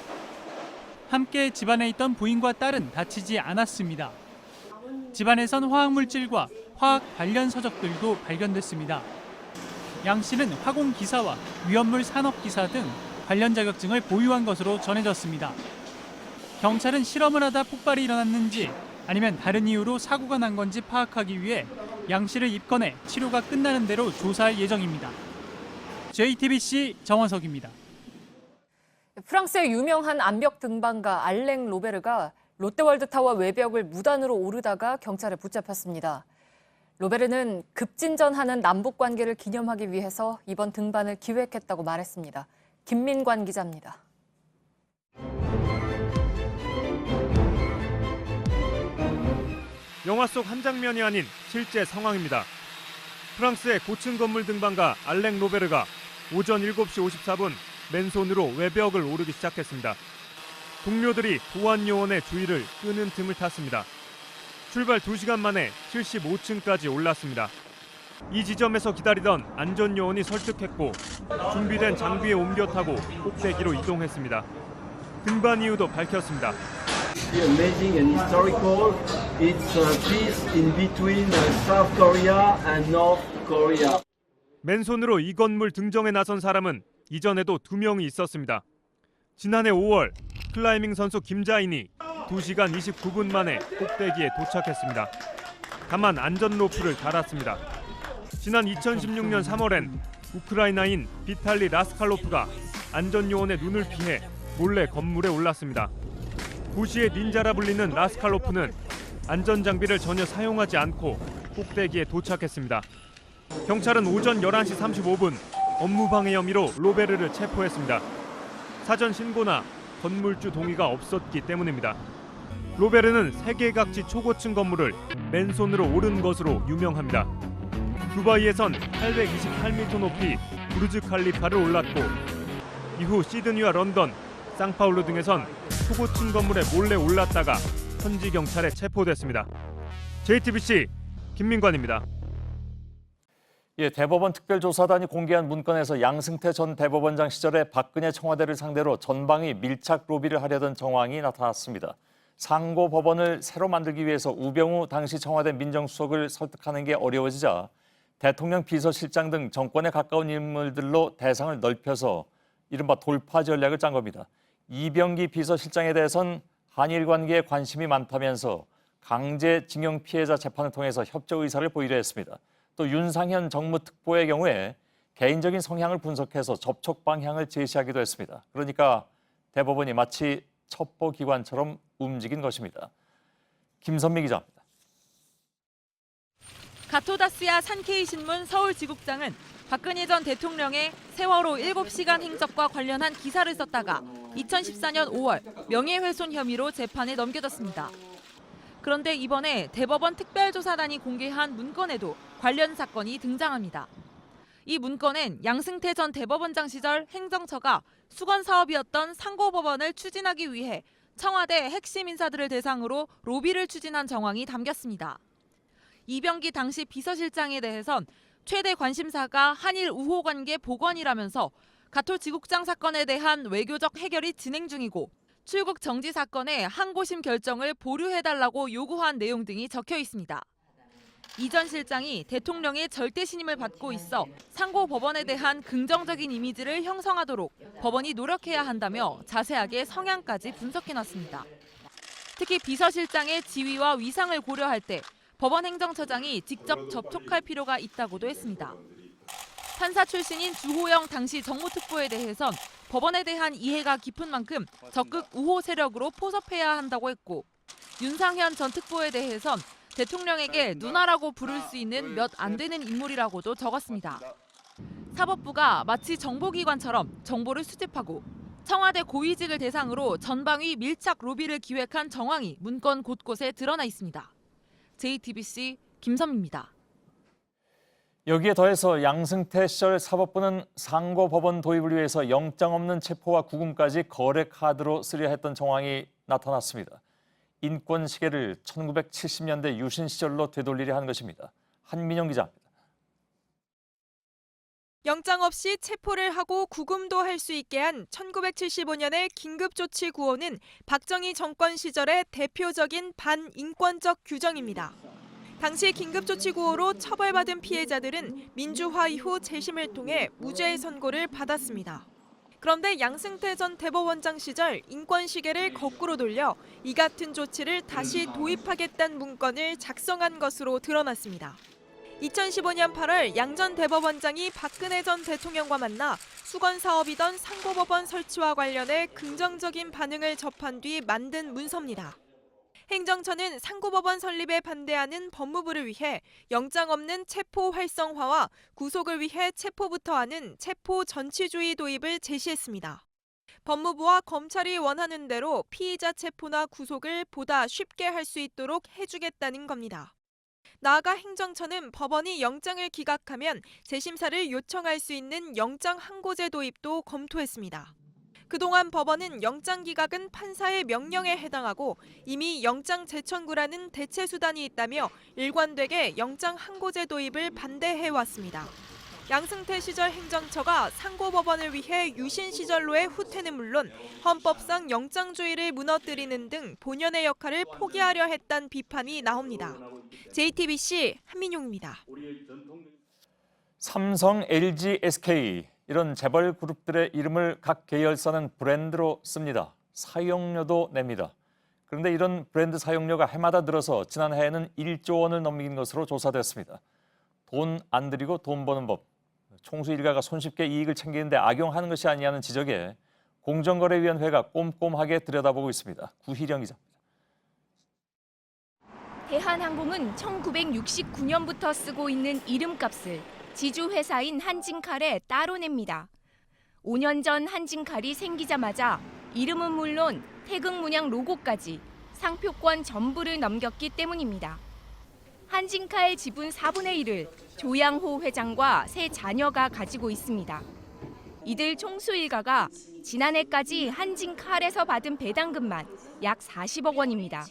함께 집안에 있던 부인과 딸은 다치지 않았습니다. 집안에선 화학물질과 화학 관련 서적들도 발견됐습니다. 양 씨는 화공기사와 위험물 산업기사 등 관련 자격증을 보유한 것으로 전해졌습니다. 경찰은 실험을 하다 폭발이 일어났는지 아니면 다른 이유로 사고가 난 건지 파악하기 위해 양 씨를 입건해 치료가 끝나는 대로 조사할 예정입니다. JTBC 정원석입니다. 프랑스의 유명한 암벽 등반가 알랭 로베르가 롯데월드타워 외벽을 무단으로 오르다가 경찰에 붙잡혔습니다. 로베르는 급진전하는 남북 관계를 기념하기 위해서 이번 등반을 기획했다고 말했습니다. 김민관 기자입니다. 영화 속 한 장면이 아닌 실제 상황입니다. 프랑스의 고층 건물 등반가 알랭 로베르가 오전 7시 54분 맨손으로 외벽을 오르기 시작했습니다. 동료들이 보안 요원의 주의를 끄는 틈을 탔습니다. 출발 2시간 만에 75층까지 올랐습니다. 이 지점에서 기다리던 안전 요원이 설득했고 준비된 장비에 옮겨 타고 꼭대기로 이동했습니다. 등반 이유도 밝혔습니다. Amazing and historical. It's peace in between South Korea and North Korea. 맨손으로 이 건물 등정에 나선 사람은 이전에도 2명이 있었습니다. 지난해 5월 클라이밍 선수 김자인이 2시간 29분 만에 꼭대기에 도착했습니다. 다만 안전 로프를 달았습니다. 지난 2016년 3월엔 우크라이나인 비탈리 라스칼로프가 안전 요원의 눈을 피해 몰래 건물에 올랐습니다. 부시의 닌자라 불리는 라스칼로프는 안전 장비를 전혀 사용하지 않고 꼭대기에 도착했습니다. 경찰은 오전 11시 35분 업무방해 혐의로 로베르를 체포했습니다. 사전 신고나 건물주 동의가 없었기 때문입니다. 로베르는 세계 각지 초고층 건물을 맨손으로 오른 것으로 유명합니다. 두바이에선 828m 높이 부르즈 칼리파를 올랐고 이후 시드니와 런던, 상파울루 등에선 초고층 건물에 몰래 올랐다가 현지 경찰에 체포됐습니다. JTBC 김민관입니다. 예, 대법원 특별조사단이 공개한 문건에서 양승태 전 대법원장 시절에 박근혜 청와대를 상대로 전방위 밀착 로비를 하려던 정황이 나타났습니다. 상고 법원을 새로 만들기 위해서 우병우 당시 청와대 민정수석을 설득하는 게 어려워지자 대통령 비서실장 등 정권에 가까운 인물들로 대상을 넓혀서 이른바 돌파 전략을 짠 겁니다. 이병기 비서실장에 대해선 한일 관계에 관심이 많다면서 강제징용 피해자 재판을 통해서 협조 의사를 보이려 했습니다. 또 윤상현 정무특보의 경우에 개인적인 성향을 분석해서 접촉 방향을 제시하기도 했습니다. 그러니까 대법원이 마치 첩보기관처럼 움직인 것입니다. 김선미 기자입니다. 가토다스야 산케이신문 서울지국장은 박근혜 전 대통령의 세월호 7시간 행적과 관련한 기사를 썼다가 2014년 5월 명예훼손 혐의로 재판에 넘겨졌습니다. 그런데 이번에 대법원 특별조사단이 공개한 문건에도 관련 사건이 등장합니다. 이 문건엔 양승태 전 대법원장 시절 행정처가 수건 사업이었던 상고법원을 추진하기 위해 청와대 핵심 인사들을 대상으로 로비를 추진한 정황이 담겼습니다. 이병기 당시 비서실장에 대해선 최대 관심사가 한일 우호 관계 복원이라면서 가토지국장 사건에 대한 외교적 해결이 진행 중이고 출국 정지 사건의 항고심 결정을 보류해달라고 요구한 내용 등이 적혀 있습니다. 이 전 실장이 대통령의 절대 신임을 받고 있어 상고 법원에 대한 긍정적인 이미지를 형성하도록 법원이 노력해야 한다며 자세하게 성향까지 분석해놨습니다. 특히 비서실장의 지위와 위상을 고려할 때 법원 행정처장이 직접 접촉할 필요가 있다고도 했습니다. 판사 출신인 주호영 당시 정무특보에 대해선 법원에 대한 이해가 깊은 만큼 적극 우호 세력으로 포섭해야 한다고 했고 윤상현 전 특보에 대해선 대통령에게 누나라고 부를 수 있는 몇 안 되는 인물이라고도 적었습니다. 사법부가 마치 정보기관처럼 정보를 수집하고 청와대 고위직을 대상으로 전방위 밀착 로비를 기획한 정황이 문건 곳곳에 드러나 있습니다. JTBC 김선미입니다. 여기에 더해서 양승태 시절 사법부는 상고법원 도입을 위해서 영장 없는 체포와 구금까지 거래 카드로 쓰려 했던 정황이 나타났습니다. 인권 시계를 1970년대 유신 시절로 되돌리려 한 것입니다. 한민영 기자입니다. 영장 없이 체포를 하고 구금도 할 수 있게 한 1975년의 긴급조치 구호는 박정희 정권 시절의 대표적인 반인권적 규정입니다. 당시 긴급조치 구호로 처벌받은 피해자들은 민주화 이후 재심을 통해 무죄 선고를 받았습니다. 그런데 양승태 전 대법원장 시절 인권 시계를 거꾸로 돌려 이 같은 조치를 다시 도입하겠다는 문건을 작성한 것으로 드러났습니다. 2015년 8월 양 전 대법원장이 박근혜 전 대통령과 만나 수건 사업이던 상고법원 설치와 관련해 긍정적인 반응을 접한 뒤 만든 문서입니다. 행정처는 상고법원 설립에 반대하는 법무부를 위해 영장 없는 체포 활성화와 구속을 위해 체포부터 하는 체포 전치주의 도입을 제시했습니다. 법무부와 검찰이 원하는 대로 피의자 체포나 구속을 보다 쉽게 할 수 있도록 해주겠다는 겁니다. 나아가 행정처는 법원이 영장을 기각하면 재심사를 요청할 수 있는 영장 항고제 도입도 검토했습니다. 그동안 법원은 영장 기각은 판사의 명령에 해당하고 이미 영장 재청구라는 대체 수단이 있다며 일관되게 영장 항고제 도입을 반대해왔습니다. 양승태 시절 행정처가 상고법원을 위해 유신 시절로의 후퇴는 물론 헌법상 영장주의를 무너뜨리는 등 본연의 역할을 포기하려 했다는 비판이 나옵니다. JTBC 한민용입니다. 삼성, LG, SK 이런 재벌 그룹들의 이름을 각 계열사는 브랜드로 씁니다. 사용료도 냅니다. 그런데 이런 브랜드 사용료가 해마다 늘어서 지난해에는 1조 원을 넘긴 것으로 조사됐습니다. 돈 안 들이고 돈 버는 법. 총수 일가가 손쉽게 이익을 챙기는데 악용하는 것이 아니냐는 지적에 공정거래위원회가 꼼꼼하게 들여다보고 있습니다. 구희령 기자입니다. 대한항공은 1969년부터 쓰고 있는 이름값을 지주 회사인 한진칼에 따로 냅니다. 5년 전 한진칼이 생기자마자 이름은 물론 태극 문양 로고까지 상표권 전부를 넘겼기 때문입니다. 한진칼 지분 4분의 1을 조양호 회장과 세 자녀가 가지고 있습니다. 이들 총수 일가가 지난해까지 한진칼에서 받은 배당금만 약 40억 원입니다.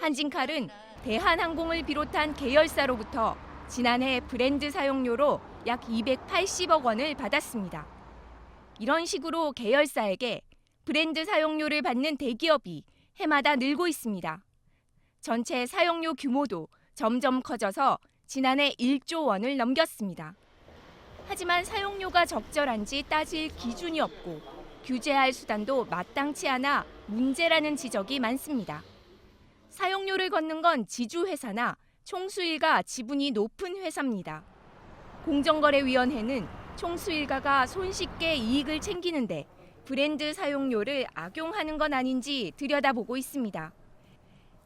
한진칼은 대한항공을 비롯한 계열사로부터 지난해 브랜드 사용료로 약 280억 원을 받았습니다. 이런 식으로 계열사에게 브랜드 사용료를 받는 대기업이 해마다 늘고 있습니다. 전체 사용료 규모도 점점 커져서 지난해 1조 원을 넘겼습니다. 하지만 사용료가 적절한지 따질 기준이 없고 규제할 수단도 마땅치 않아 문제라는 지적이 많습니다. 사용료를 걷는 건 지주회사나 총수일가 지분이 높은 회사입니다. 공정거래위원회는 총수일가가 손쉽게 이익을 챙기는데 브랜드 사용료를 악용하는 건 아닌지 들여다보고 있습니다.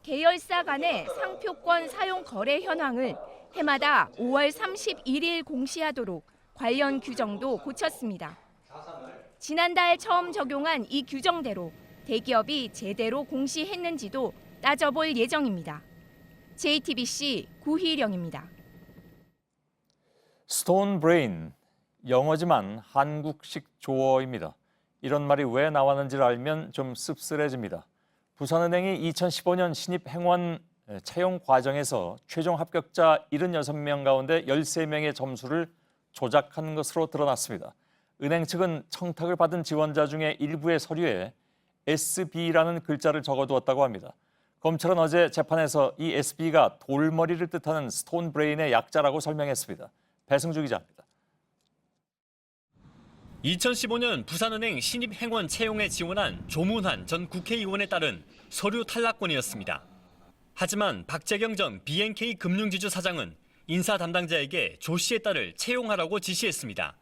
계열사 간의 상표권 사용 거래 현황을 해마다 5월 31일 공시하도록 관련 규정도 고쳤습니다. 지난달 처음 적용한 이 규정대로 대기업이 제대로 공시했는지도 따져볼 예정입니다. JTBC 구희령입니다. 스톤 브레인, 영어지만 한국식 조어입니다. 이런 말이 왜 나왔는지를 알면 좀 씁쓸해집니다. 부산은행이 2015년 신입행원 채용 과정에서 최종 합격자 76명 가운데 13명의 점수를 조작한 것으로 드러났습니다. 은행 측은 청탁을 받은 지원자 중에 일부의 서류에 SB라는 글자를 적어두었다고 합니다. 검찰은 어제 재판에서 이 SB가 돌머리를 뜻하는 스톤 브레인의 약자라고 설명했습니다. 배승주 기자입니다. 2015년 부산은행 신입행원 채용에 지원한 조문환 전 국회의원에 따른 서류 탈락건이었습니다. 하지만 박재경 전 BNK 금융지주 사장은 인사 담당자에게 조 씨의 딸을 채용하라고 지시했습니다.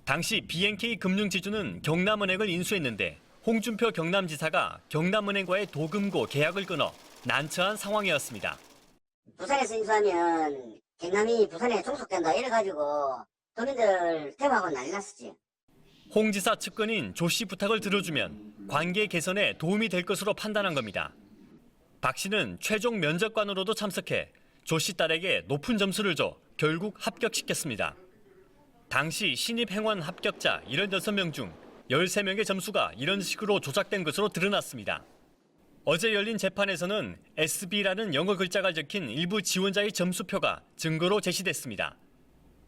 당시 BNK 금융지주는 경남은행을 인수했는데 홍준표 경남지사가 경남은행과의 도금고 계약을 끊어 난처한 상황이었습니다. 부산에서 인수하면 경남이 부산에 종속된다 이래가지고 도민들 대화하고 난리 났었지. 홍 지사 측근인 조 씨 부탁을 들어주면 관계 개선에 도움이 될 것으로 판단한 겁니다. 박 씨는 최종 면접관으로도 참석해 조 씨 딸에게 높은 점수를 줘 결국 합격시켰습니다. 당시 신입행원 합격자 76명 중 13명의 점수가 이런 식으로 조작된 것으로 드러났습니다. 어제 열린 재판에서는 SB라는 영어 글자가 적힌 일부 지원자의 점수표가 증거로 제시됐습니다.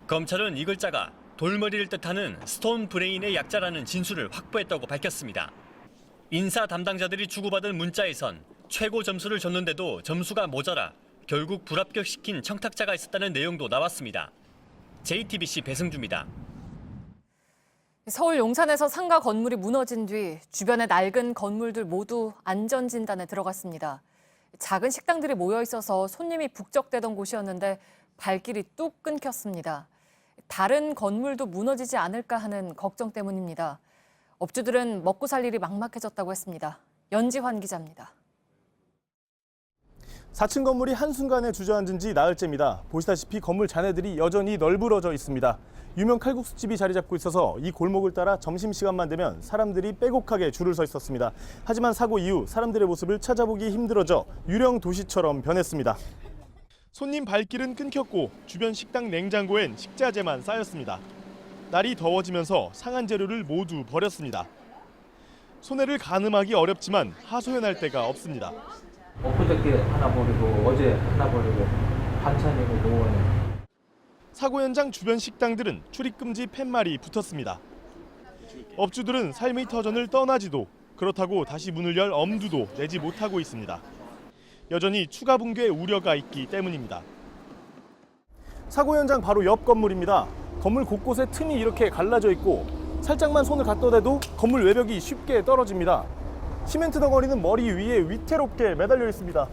검찰은 이 글자가 돌머리를 뜻하는 스톤 브레인의 약자라는 진술을 확보했다고 밝혔습니다. 인사 담당자들이 주고받은 문자에선 최고 점수를 줬는데도 점수가 모자라 결국 불합격시킨 청탁자가 있었다는 내용도 나왔습니다. JTBC 배승주입니다. 서울 용산에서 상가 건물이 무너진 뒤 주변의 낡은 건물들 모두 안전진단에 들어갔습니다. 작은 식당들이 모여 있어서 손님이 북적대던 곳이었는데 발길이 뚝 끊겼습니다. 다른 건물도 무너지지 않을까 하는 걱정 때문입니다. 업주들은 먹고 살 일이 막막해졌다고 했습니다. 연지환 기자입니다. 4층 건물이 한순간에 주저앉은 지 나흘째입니다. 보시다시피 건물 잔해들이 여전히 널브러져 있습니다. 유명 칼국수집이 자리 잡고 있어서 이 골목을 따라 점심시간만 되면 사람들이 빼곡하게 줄을 서 있었습니다. 하지만 사고 이후 사람들의 모습을 찾아보기 힘들어져 유령 도시처럼 변했습니다. 손님 발길은 끊겼고 주변 식당 냉장고엔 식자재만 쌓였습니다. 날이 더워지면서 상한 재료를 모두 버렸습니다. 손해를 가늠하기 어렵지만 하소연할 데가 없습니다. 엊그저께 하나 버리고 어제 하나 버리고 반찬이고 노원에. 사고 현장 주변 식당들은 출입금지 팻말이 붙었습니다. 업주들은 삶의 터전을 떠나지도 그렇다고 다시 문을 열 엄두도 내지 못하고 있습니다. 여전히 추가 붕괴 우려가 있기 때문입니다. 사고 현장 바로 옆 건물입니다. 건물 곳곳에 틈이 이렇게 갈라져 있고 살짝만 손을 갖다 대도 건물 외벽이 쉽게 떨어집니다. 시멘트 덩어리는 머리 위에 위태롭게 매달려 있습니다.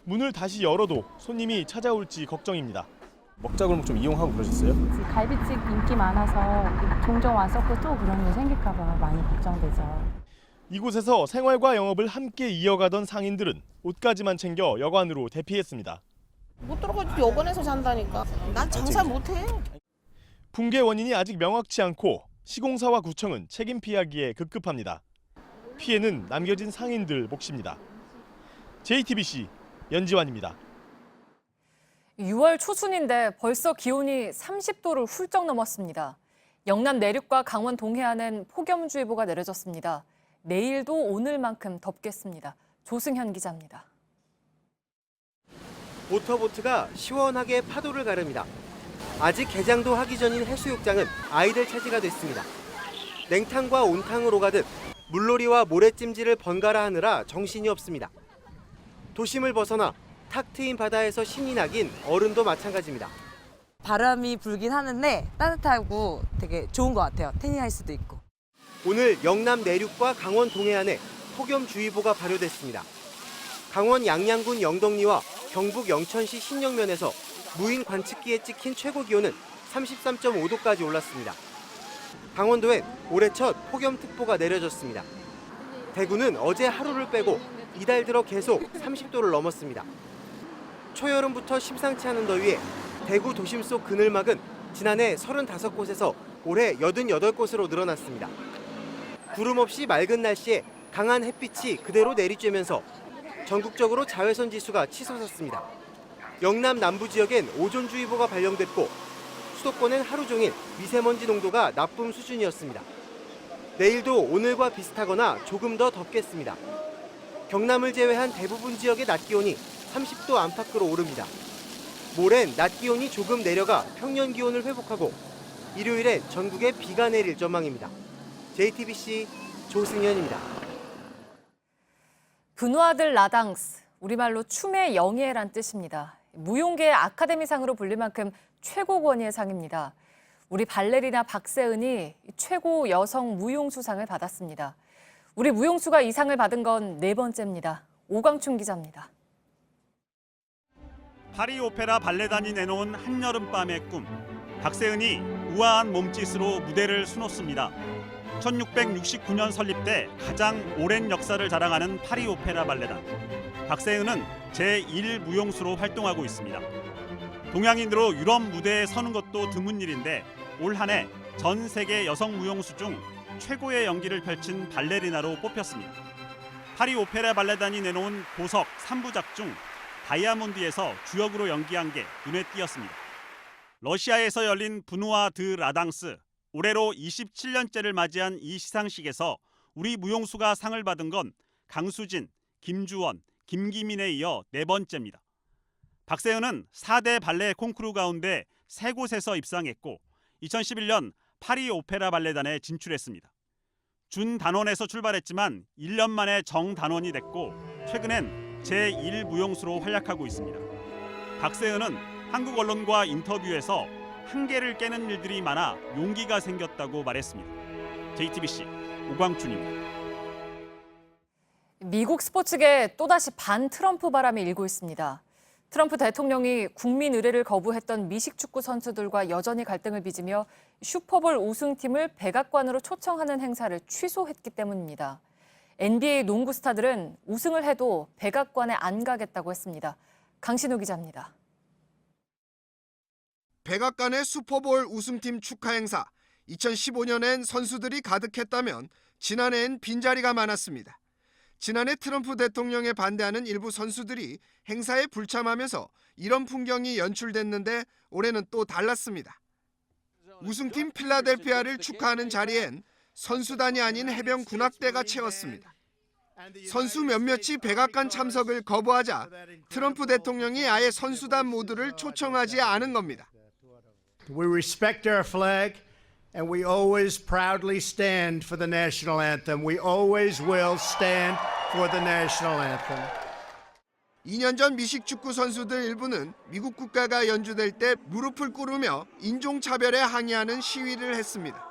문을 다시 열어도 손님이 찾아올지 걱정입니다. 먹자골목 좀 이용하고 그러셨어요? 갈비집 인기 많아서 종종 왔었고 또 그런 일 생길까 봐 많이 걱정되죠. 이곳에서 생활과 영업을 함께 이어가던 상인들은 옷가지만 챙겨 여관으로 대피했습니다. 못 들어가지고 여관에서 잔다니까. 난 장사 못해. 붕괴 원인이 아직 명확치 않고 시공사와 구청은 책임 피하기에 급급합니다. 피해는 남겨진 상인들 몫입니다. JTBC 연지환입니다. 6월 초순인데 벌써 기온이 30도를 훌쩍 넘었습니다. 영남 내륙과 강원 동해안은 폭염주의보가 내려졌습니다. 내일도 오늘만큼 덥겠습니다. 조승현 기자입니다. 모터보트가 시원하게 파도를 가릅니다. 아직 개장도 하기 전인 해수욕장은 아이들 차지가 됐습니다. 냉탕과 온탕을 오가듯 물놀이와 모래찜질을 번갈아 하느라 정신이 없습니다. 도심을 벗어나 탁 트인 바다에서 신이 나긴 어른도 마찬가지입니다. 바람이 불긴 하는데 따뜻하고 되게 좋은 것 같아요. 태닝할 수도 있고. 오늘 영남 내륙과 강원 동해안에 폭염주의보가 발효됐습니다. 강원 양양군 영덕리와 경북 영천시 신영면에서 무인 관측기에 찍힌 최고 기온은 33.5도까지 올랐습니다. 강원도엔 올해 첫 폭염특보가 내려졌습니다. 대구는 어제 하루를 빼고 이달 들어 계속 30도를 넘었습니다. 초여름부터 심상치 않은 더위에 대구 도심 속 그늘막은 지난해 35곳에서 올해 88곳으로 늘어났습니다. 구름 없이 맑은 날씨에 강한 햇빛이 그대로 내리쬐면서 전국적으로 자외선 지수가 치솟았습니다. 영남 남부 지역엔 오존주의보가 발령됐고 수도권엔 하루 종일 미세먼지 농도가 나쁨 수준이었습니다. 내일도 오늘과 비슷하거나 조금 더 덥겠습니다. 경남을 제외한 대부분 지역의 낮 기온이 30도 안팎으로 오릅니다. 모레는 낮 기온이 조금 내려가 평년 기온을 회복하고 일요일엔 전국에 비가 내릴 전망입니다. JTBC 조승현입니다. 분화들 라당스, 우리말로 춤의 영예란 뜻입니다. 무용계의 아카데미상으로 불릴 만큼 최고 권위의 상입니다. 우리 발레리나 박세은이 최고 여성 무용수상을 받았습니다. 우리 무용수가 이 상을 받은 건 4번째입니다. 오광춘 기자입니다. 파리 오페라 발레단이 내놓은 한여름밤의 꿈. 박세은이 우아한 몸짓으로 무대를 수놓습니다. 1669년 설립돼 가장 오랜 역사를 자랑하는 파리 오페라 발레단. 박세은은 제1무용수로 활동하고 있습니다. 동양인으로 유럽 무대에 서는 것도 드문 일인데 올 한 해 전 세계 여성 무용수 중 최고의 연기를 펼친 발레리나로 뽑혔습니다. 파리 오페라 발레단이 내놓은 보석 3부작 중 다이아몬드에서 주역으로 연기한 게 눈에 띄었습니다. 러시아에서 열린 부누아 드 라당스, 올해로 27년째를 맞이한 이 시상식에서 우리 무용수가 상을 받은 건 강수진, 김주원, 김기민에 이어 4번째입니다. 박세은은 4대 발레 콩쿠르 가운데 3곳에서 입상했고 2011년 파리 오페라 발레단에 진출했습니다. 준단원에서 출발했지만 1년 만에 정단원이 됐고 최근엔 제1무용수로 활약하고 있습니다. 박세은은 한국 언론과 인터뷰에서 한계를 깨는 일들이 많아 용기가 생겼다고 말했습니다. JTBC 오광춘입니다. 미국 스포츠계에 또다시 반트럼프 바람이 일고 있습니다. 트럼프 대통령이 국민 의례를 거부했던 미식축구 선수들과 여전히 갈등을 빚으며 슈퍼볼 우승팀을 백악관으로 초청하는 행사를 취소했기 때문입니다. NBA 농구 스타들은 우승을 해도 백악관에 안 가겠다고 했습니다. 강신우 기자입니다. 백악관의 슈퍼볼 우승팀 축하 행사. 2015년엔 선수들이 가득했다면 지난해엔 빈자리가 많았습니다. 지난해 트럼프 대통령에 반대하는 일부 선수들이 행사에 불참하면서 이런 풍경이 연출됐는데 올해는 또 달랐습니다. 우승팀 필라델피아를 축하하는 자리엔 선수단이 아닌 해병 군악대가 채웠습니다. 선수 몇몇이 백악관 참석을 거부하자 트럼프 대통령이 아예 선수단 모두를 초청하지 않은 겁니다. We respect our flag and we always proudly stand for the national anthem. We always will stand for the national anthem. 2년 전 미식축구 선수들 일부는 미국 국가가 연주될 때 무릎을 꿇으며 인종차별에 항의하는 시위를 했습니다.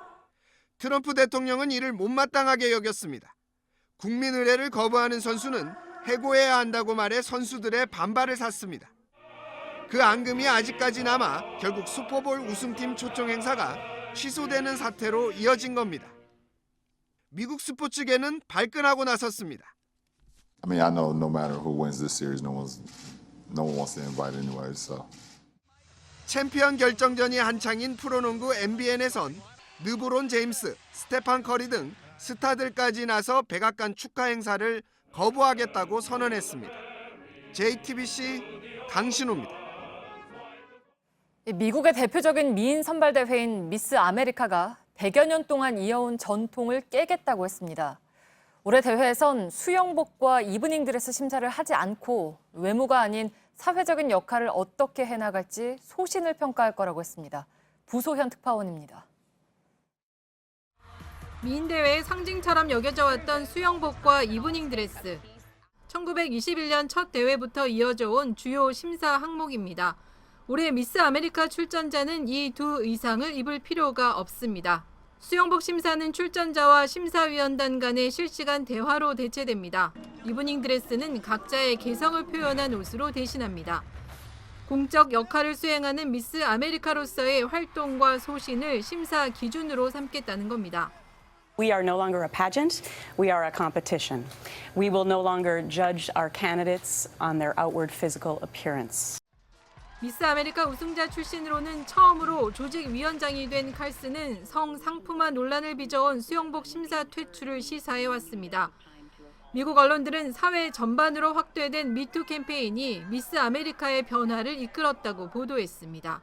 트럼프 대통령은 이를 못마땅하게 여겼습니다. 국민 의례를 거부하는 선수는 해고해야 한다고 말해 선수들의 반발을 샀습니다. 그 앙금이 아직까지 남아 결국 슈퍼볼 우승팀 초청 행사가 취소되는 사태로 이어진 겁니다. 미국 스포츠계는 발끈하고 나섰습니다. I mean, I know no matter who wins this series, no one's no one wants to invite anyway. So. 챔피언 결정전이 한창인 프로농구 NBN에선 르브론 제임스, 스테판 커리 등 스타들까지 나서 백악관 축하 행사를 거부하겠다고 선언했습니다. JTBC 강신호입니다. 미국의 대표적인 미인 선발 대회인 미스 아메리카가 100여 년 동안 이어온 전통을 깨겠다고 했습니다. 올해 대회에선 수영복과 이브닝 드레스 심사를 하지 않고 외모가 아닌 사회적인 역할을 어떻게 해나갈지 소신을 평가할 거라고 했습니다. 부소현 특파원입니다. 미인 대회의 상징처럼 여겨져 왔던 수영복과 이브닝 드레스. 1921년 첫 대회부터 이어져 온 주요 심사 항목입니다. 올해 미스 아메리카 출전자는 이 두 의상을 입을 필요가 없습니다. 수영복 심사는 출전자와 심사위원단 간의 실시간 대화로 대체됩니다. 이브닝 드레스는 각자의 개성을 표현한 옷으로 대신합니다. 공적 역할을 수행하는 미스 아메리카로서의 활동과 소신을 심사 기준으로 삼겠다는 겁니다. We are no longer a pageant, we are a competition. We will no longer judge our candidates on their outward physical appearance. 미스 아메리카 우승자 출신으로는 처음으로 조직위원장이 된 칼슨은 성상품화 논란을 빚어온 수영복 심사 퇴출을 시사해왔습니다. 미국 언론들은 사회 전반으로 확대된 미투 캠페인이 미스 아메리카의 변화를 이끌었다고 보도했습니다.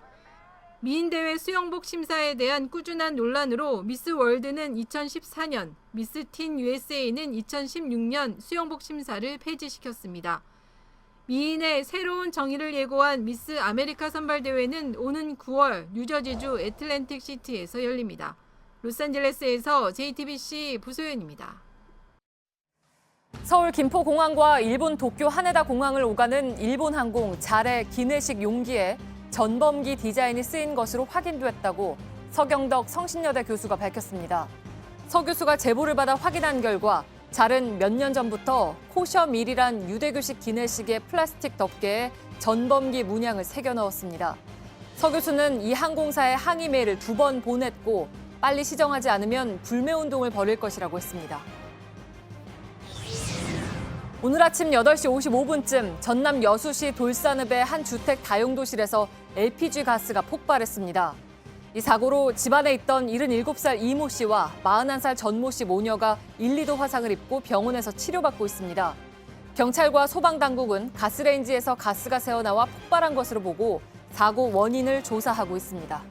미인 대회 수영복 심사에 대한 꾸준한 논란으로 미스 월드는 2014년, 미스 틴 USA는 2016년 수영복 심사를 폐지시켰습니다. 미인의 새로운 정의를 예고한 미스 아메리카 선발대회는 오는 9월 뉴저지주 애틀랜틱 시티에서 열립니다. 로스앤젤레스에서 JTBC 부소연입니다. 서울 김포공항과 일본 도쿄 하네다 공항을 오가는 일본 항공 자레 기내식 용기에 전범기 디자인이 쓰인 것으로 확인됐다고 서경덕 성신여대 교수가 밝혔습니다. 서 교수가 제보를 받아 확인한 결과 잘은 몇 년 전부터 코셔밀이란 유대교식 기내식의 플라스틱 덮개에 전범기 문양을 새겨 넣었습니다. 서 교수는 이 항공사에 항의 메일을 2번 보냈고 빨리 시정하지 않으면 불매운동을 벌일 것이라고 했습니다. 오늘 아침 8시 55분쯤 전남 여수시 돌산읍의 한 주택 다용도실에서 LPG 가스가 폭발했습니다. 이 사고로 집안에 있던 77살 이모 씨와 41살 전모 씨 모녀가 1, 2도 화상을 입고 병원에서 치료받고 있습니다. 경찰과 소방당국은 가스레인지에서 가스가 새어나와 폭발한 것으로 보고 사고 원인을 조사하고 있습니다.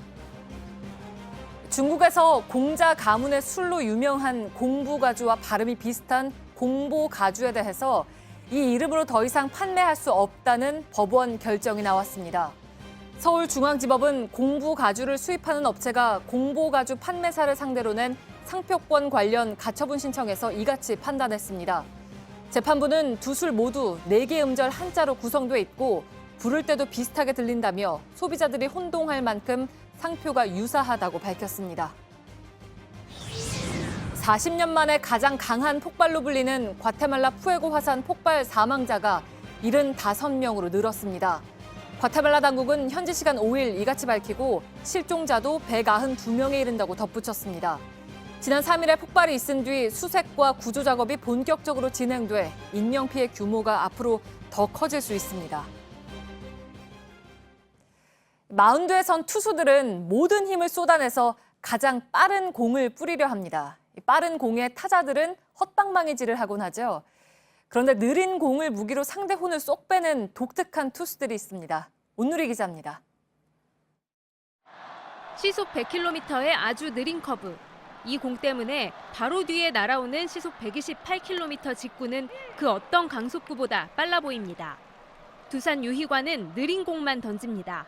중국에서 공자 가문의 술로 유명한 공부가주와 발음이 비슷한 공보가주에 대해서 이 이름으로 더 이상 판매할 수 없다는 법원 결정이 나왔습니다. 서울중앙지법은 공부가주를 수입하는 업체가 공보가주 판매사를 상대로 낸 상표권 관련 가처분 신청에서 이같이 판단했습니다. 재판부는 두 술 모두 4개 음절 한자로 구성돼 있고 부를 때도 비슷하게 들린다며 소비자들이 혼동할 만큼 상표가 유사하다고 밝혔습니다. 40년 만에 가장 강한 폭발로 불리는 과테말라 푸에고 화산 폭발 사망자가 75명으로 늘었습니다. 과테말라 당국은 현지 시간 5일 이같이 밝히고 실종자도 192명에 이른다고 덧붙였습니다. 지난 3일에 폭발이 있은 뒤 수색과 구조 작업이 본격적으로 진행돼 인명피해 규모가 앞으로 더 커질 수 있습니다. 마운드에 선 투수들은 모든 힘을 쏟아내서 가장 빠른 공을 뿌리려 합니다. 빠른 공에 타자들은 헛방망이질을 하곤 하죠. 그런데 느린 공을 무기로 상대 혼을 쏙 빼는 독특한 투수들이 있습니다. 온누리 기자입니다. 시속 100km의 아주 느린 커브. 이 공 때문에 바로 뒤에 날아오는 시속 128km 직구는 그 어떤 강속구보다 빨라 보입니다. 두산 유희관은 느린 공만 던집니다.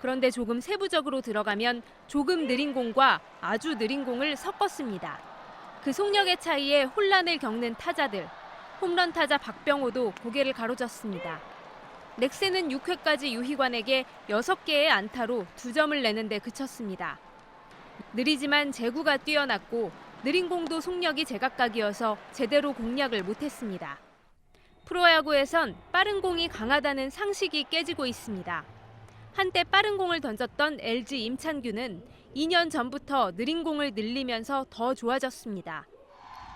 그런데 조금 세부적으로 들어가면 조금 느린 공과 아주 느린 공을 섞었습니다. 그 속력의 차이에 혼란을 겪는 타자들. 홈런 타자 박병호도 고개를 가로졌습니다. 넥센은 6회까지 유희관에게 6개의 안타로 2점을 내는 데 그쳤습니다. 느리지만 제구가 뛰어났고 느린 공도 속력이 제각각이어서 제대로 공략을 못했습니다. 프로야구에선 빠른 공이 강하다는 상식이 깨지고 있습니다. 한때 빠른 공을 던졌던 LG 임찬규는 2년 전부터 느린 공을 늘리면서 더 좋아졌습니다.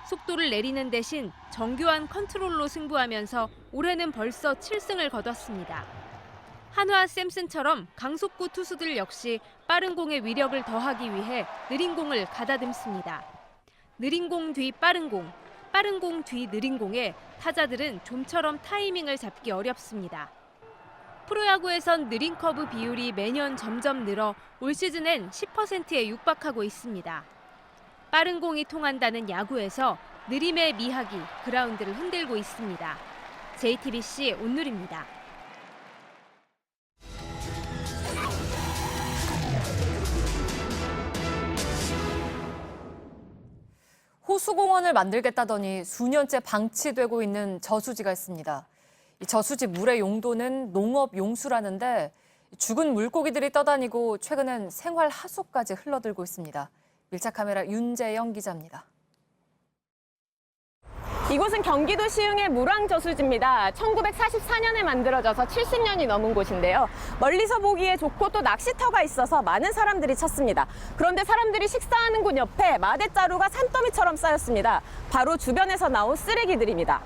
속도를 내리는 대신 정교한 컨트롤로 승부하면서 올해는 벌써 7승을 거뒀습니다. 한화 샘슨처럼 강속구 투수들 역시 빠른 공의 위력을 더하기 위해 느린 공을 가다듬습니다. 느린 공 뒤 빠른 공, 빠른 공 뒤 느린 공에 타자들은 좀처럼 타이밍을 잡기 어렵습니다. 프로야구에선 느린 커브 비율이 매년 점점 늘어 올 시즌엔 10%에 육박하고 있습니다. 빠른 공이 통한다는 야구에서 느림의 미학이 그라운드를 흔들고 있습니다. JTBC 온누리입니다. 호수공원을 만들겠다더니 수년째 방치되고 있는 저수지가 있습니다. 이 저수지 물의 용도는 농업 용수라는데 죽은 물고기들이 떠다니고 최근엔 생활 하수까지 흘러들고 있습니다. 밀착 카메라 윤재영 기자입니다. 이곳은 경기도 시흥의 물왕저수지입니다. 1944년에 만들어져서 70년이 넘은 곳인데요. 멀리서 보기에 좋고 또 낚시터가 있어서 많은 사람들이 찾습니다. 그런데 사람들이 식사하는 곳 옆에 마대자루가 산더미처럼 쌓였습니다. 바로 주변에서 나온 쓰레기들입니다.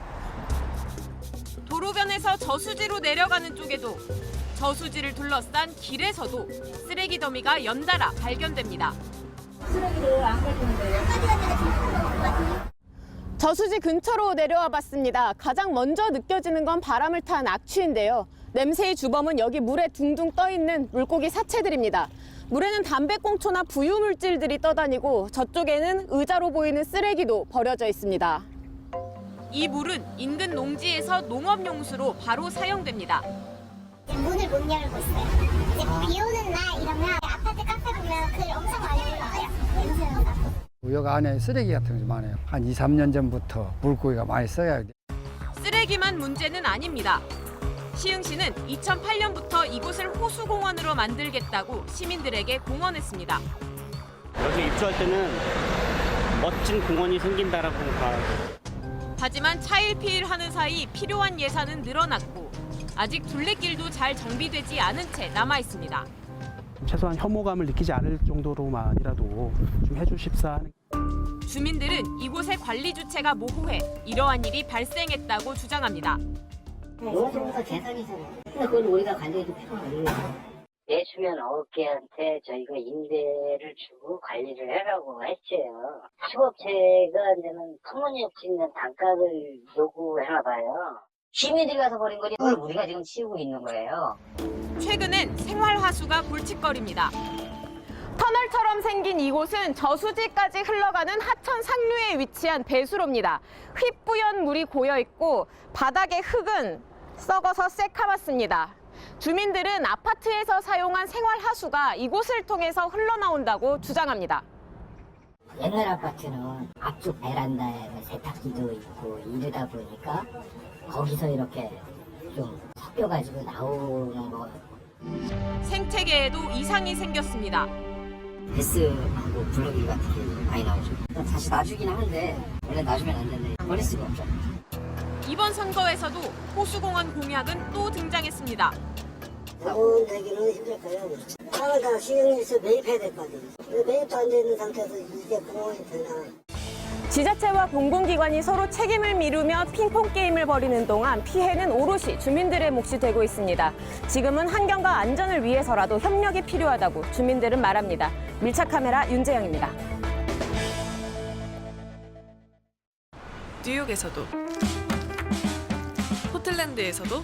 도로변에서 저수지로 내려가는 쪽에도 저수지를 둘러싼 길에서도 쓰레기 더미가 연달아 발견됩니다. 쓰레기를 안 가지는데요? 저수지 근처로 내려와 봤습니다. 가장 먼저 느껴지는 건 바람을 탄 악취인데요. 냄새의 주범은 여기 물에 둥둥 떠있는 물고기 사체들입니다. 물에는 담배꽁초나 부유물질들이 떠다니고 저쪽에는 의자로 보이는 쓰레기도 버려져 있습니다. 이 물은 인근 농지에서 농업용수로 바로 사용됩니다. 문을 못 열고 있어요. 이제 비 오는 날 이러면 아파트 카페 보면 글 엄청 많이 올라와요. 냄새가 나고. 여기 안에 쓰레기 같은 게 많아요. 한 2, 3년 전부터 물고기가 많이 써야 돼. 쓰레기만 문제는 아닙니다. 시흥시는 2008년부터 이곳을 호수공원으로 만들겠다고 시민들에게 공언했습니다. 여기 입주할 때는 멋진 공원이 생긴다라고 봐요. 하지만 차일피일하는 사이 필요한 예산은 늘어났고 아직 둘레길도 잘 정비되지 않은 채 남아 있습니다. 최소한 혐오감을 느끼지 않을 정도로만이라도 좀 해주십사 하는. 주민들은 이곳의 관리 주체가 모호해 이러한 일이 발생했다고 주장합니다. 농업부터 재산이잖아요. 근데 그걸 우리가 관리해줄 필요가 없는 거예요. 내주면 업계한테 저희가 임대를 주고 관리를 해라고 했어요. 수업체가 이제는 터무니없이 있는 단가를 요구하나 봐요. 시민들이 가서 버린 거니 그걸 우리가 지금 치우고 있는 거예요. 최근엔 생활하수가 골칫거립니다. 터널처럼 생긴 이곳은 저수지까지 흘러가는 하천 상류에 위치한 배수로입니다. 휘뿌연 물이 고여 있고 바닥의 흙은 썩어서 새카맣습니다. 주민들은 아파트에서 사용한 생활하수가 이곳을 통해서 흘러나온다고 주장합니다. 옛날 아파트는 앞쪽 베란다에 세탁기도 있고 이러다 보니까 거기서 이렇게 좀 섞여가지고 나오는 거. 생태계에도 이상이 생겼습니다. 베스하고 블루기 같은 게 많이 나오죠. 다시 놔주긴 하는데 원래 놔주면 안 되는데 버릴 수가 없죠. 이번 선거에서도 호수공원 공약은 또 등장했습니다. 공원 되기는 힘들 거예요. 땅을 다 시흥에서 매입해야 될 거 아니에요. 매입도 안 되는 상태에서 이게 공원이 되나. 지자체와 공공기관이 서로 책임을 미루며 핑퐁 게임을 벌이는 동안 피해는 오롯이 주민들의 몫이 되고 있습니다. 지금은 환경과 안전을 위해서라도 협력이 필요하다고 주민들은 말합니다. 밀착 카메라 윤재영입니다. 뉴욕에서도, 포틀랜드에서도,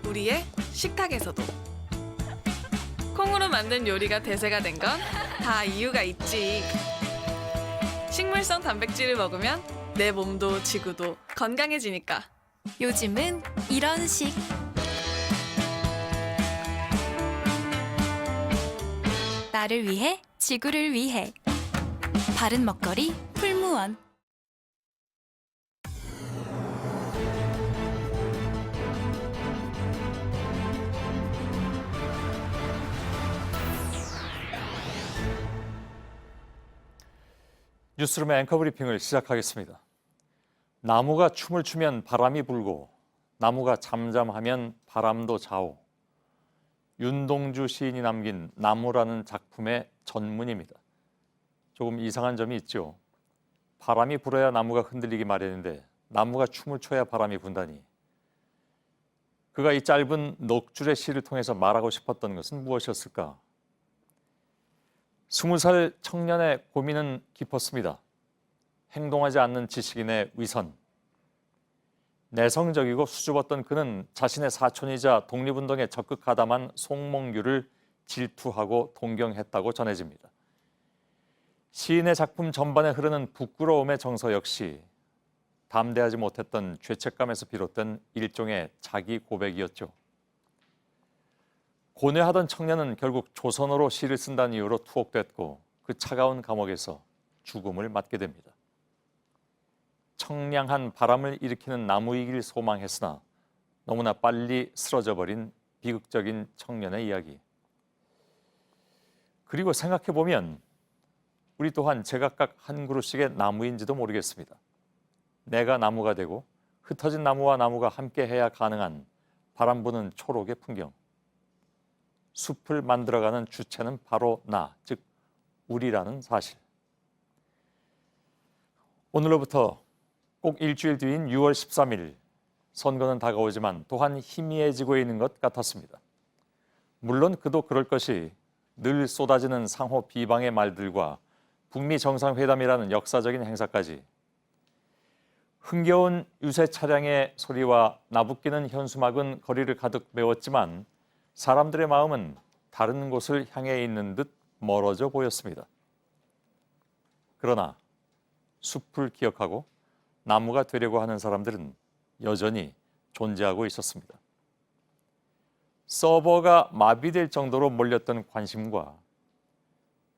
우리의 식탁에서도 콩으로 만든 요리가 대세가 된 건 다 이유가 있지. 식물성 단백질을 먹으면 내 몸도 지구도 건강해지니까. 요즘은 이런 식. 나를 위해, 지구를 위해. 바른 먹거리 풀무원. 뉴스룸의 앵커 브리핑을 시작하겠습니다. 나무가 춤을 추면 바람이 불고 나무가 잠잠하면 바람도 자오. 윤동주 시인이 남긴 나무라는 작품의 전문입니다. 조금 이상한 점이 있죠. 바람이 불어야 나무가 흔들리기 마련인데 나무가 춤을 춰야 바람이 분다니. 그가 이 짧은 넋 줄의 시를 통해서 말하고 싶었던 것은 무엇이었을까? 20살 청년의 고민은 깊었습니다. 행동하지 않는 지식인의 위선. 내성적이고 수줍었던 그는 자신의 사촌이자 독립운동에 적극 가담한 송몽규를 질투하고 동경했다고 전해집니다. 시인의 작품 전반에 흐르는 부끄러움의 정서 역시 담대하지 못했던 죄책감에서 비롯된 일종의 자기 고백이었죠. 고뇌하던 청년은 결국 조선어로 시를 쓴다는 이유로 투옥됐고 그 차가운 감옥에서 죽음을 맞게 됩니다. 청량한 바람을 일으키는 나무이길 소망했으나 너무나 빨리 쓰러져 버린 비극적인 청년의 이야기. 그리고 생각해보면 우리 또한 제각각 한 그루씩의 나무인지도 모르겠습니다. 내가 나무가 되고 흩어진 나무와 나무가 함께해야 가능한 바람 부는 초록의 풍경. 숲을 만들어가는 주체는 바로 나, 즉 우리라는 사실. 오늘로부터 꼭 일주일 뒤인 6월 13일 선거는 다가오지만 또한 희미해지고 있는 것 같았습니다. 물론 그도 그럴 것이 늘 쏟아지는 상호 비방의 말들과 북미 정상회담이라는 역사적인 행사까지 흥겨운 유세 차량의 소리와 나부끼는 현수막은 거리를 가득 메웠지만 사람들의 마음은 다른 곳을 향해 있는 듯 멀어져 보였습니다. 그러나 숲을 기억하고 나무가 되려고 하는 사람들은 여전히 존재하고 있었습니다. 서버가 마비될 정도로 몰렸던 관심과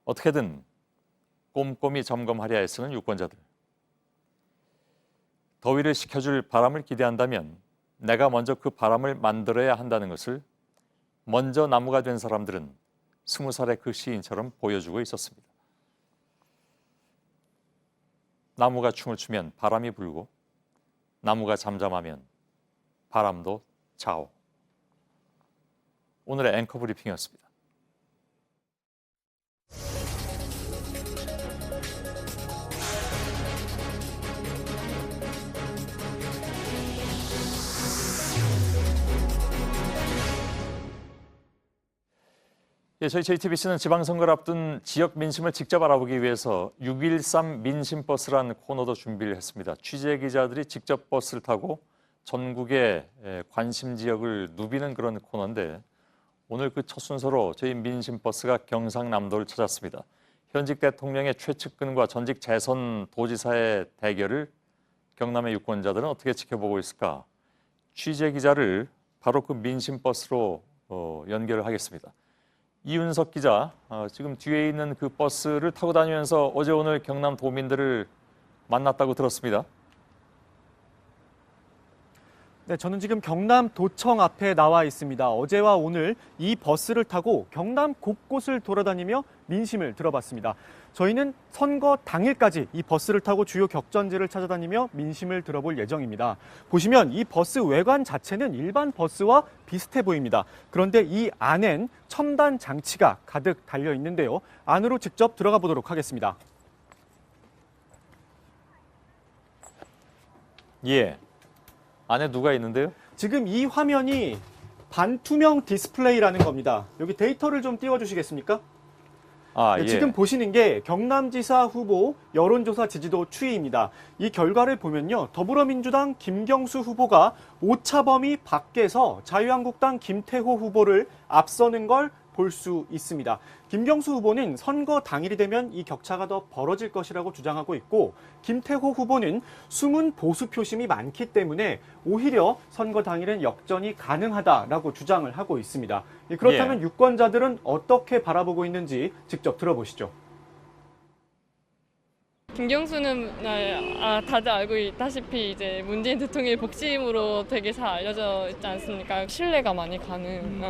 어떻게든 꼼꼼히 점검하려 애쓰는 유권자들. 더위를 식혀줄 바람을 기대한다면 내가 먼저 그 바람을 만들어야 한다는 것을 먼저 나무가 된 사람들은 20살의 그 시인처럼 보여주고 있었습니다. 나무가 춤을 추면 바람이 불고 나무가 잠잠하면 바람도 자오. 오늘의 앵커 브리핑이었습니다. 예, 저희 JTBC는 지방선거를 앞둔 지역 민심을 직접 알아보기 위해서 6.13 민심버스라는 코너도 준비를 했습니다. 취재기자들이 직접 버스를 타고 전국의 관심 지역을 누비는 그런 코너인데 오늘 그 첫 순서로 저희 민심버스가 경상남도를 찾았습니다. 현직 대통령의 최측근과 전직 재선 도지사의 대결을 경남의 유권자들은 어떻게 지켜보고 있을까? 취재기자를 바로 그 민심버스로 연결을 하겠습니다. 이윤석 기자, 지금 뒤에 있는 그 버스를 타고 다니면서 어제 오늘 경남 도민들을 만났다고 들었습니다. 네, 저는 지금 경남도청 앞에 나와 있습니다. 어제와 오늘 이 버스를 타고 경남 곳곳을 돌아다니며 민심을 들어봤습니다. 저희는 선거 당일까지 이 버스를 타고 주요 격전지를 찾아다니며 민심을 들어볼 예정입니다. 보시면 이 버스 외관 자체는 일반 버스와 비슷해 보입니다. 그런데 이 안엔 첨단 장치가 가득 달려 있는데요. 안으로 직접 들어가 보도록 하겠습니다. 예. 안에 누가 있는데요? 지금 이 화면이 반투명 디스플레이라는 겁니다. 여기 데이터를 좀 띄워주시겠습니까? 예. 지금 보시는 게 경남지사 후보 여론조사 지지도 추이입니다. 이 결과를 보면요. 더불어민주당 김경수 후보가 오차 범위 밖에서 자유한국당 김태호 후보를 앞서는 걸 볼 수 있습니다. 김경수 후보는 선거 당일이 되면 이 격차가 더 벌어질 것이라고 주장하고 있고 김태호 후보는 숨은 보수 표심이 많기 때문에 오히려 선거 당일은 역전이 가능하다라고 주장을 하고 있습니다. 그렇다면 유권자들은 어떻게 바라보고 있는지 직접 들어보시죠. 김경수는 다들 알고 있다시피 이제 문재인 대통령의 복심으로 되게 잘 알려져 있지 않습니까? 신뢰가 많이 가는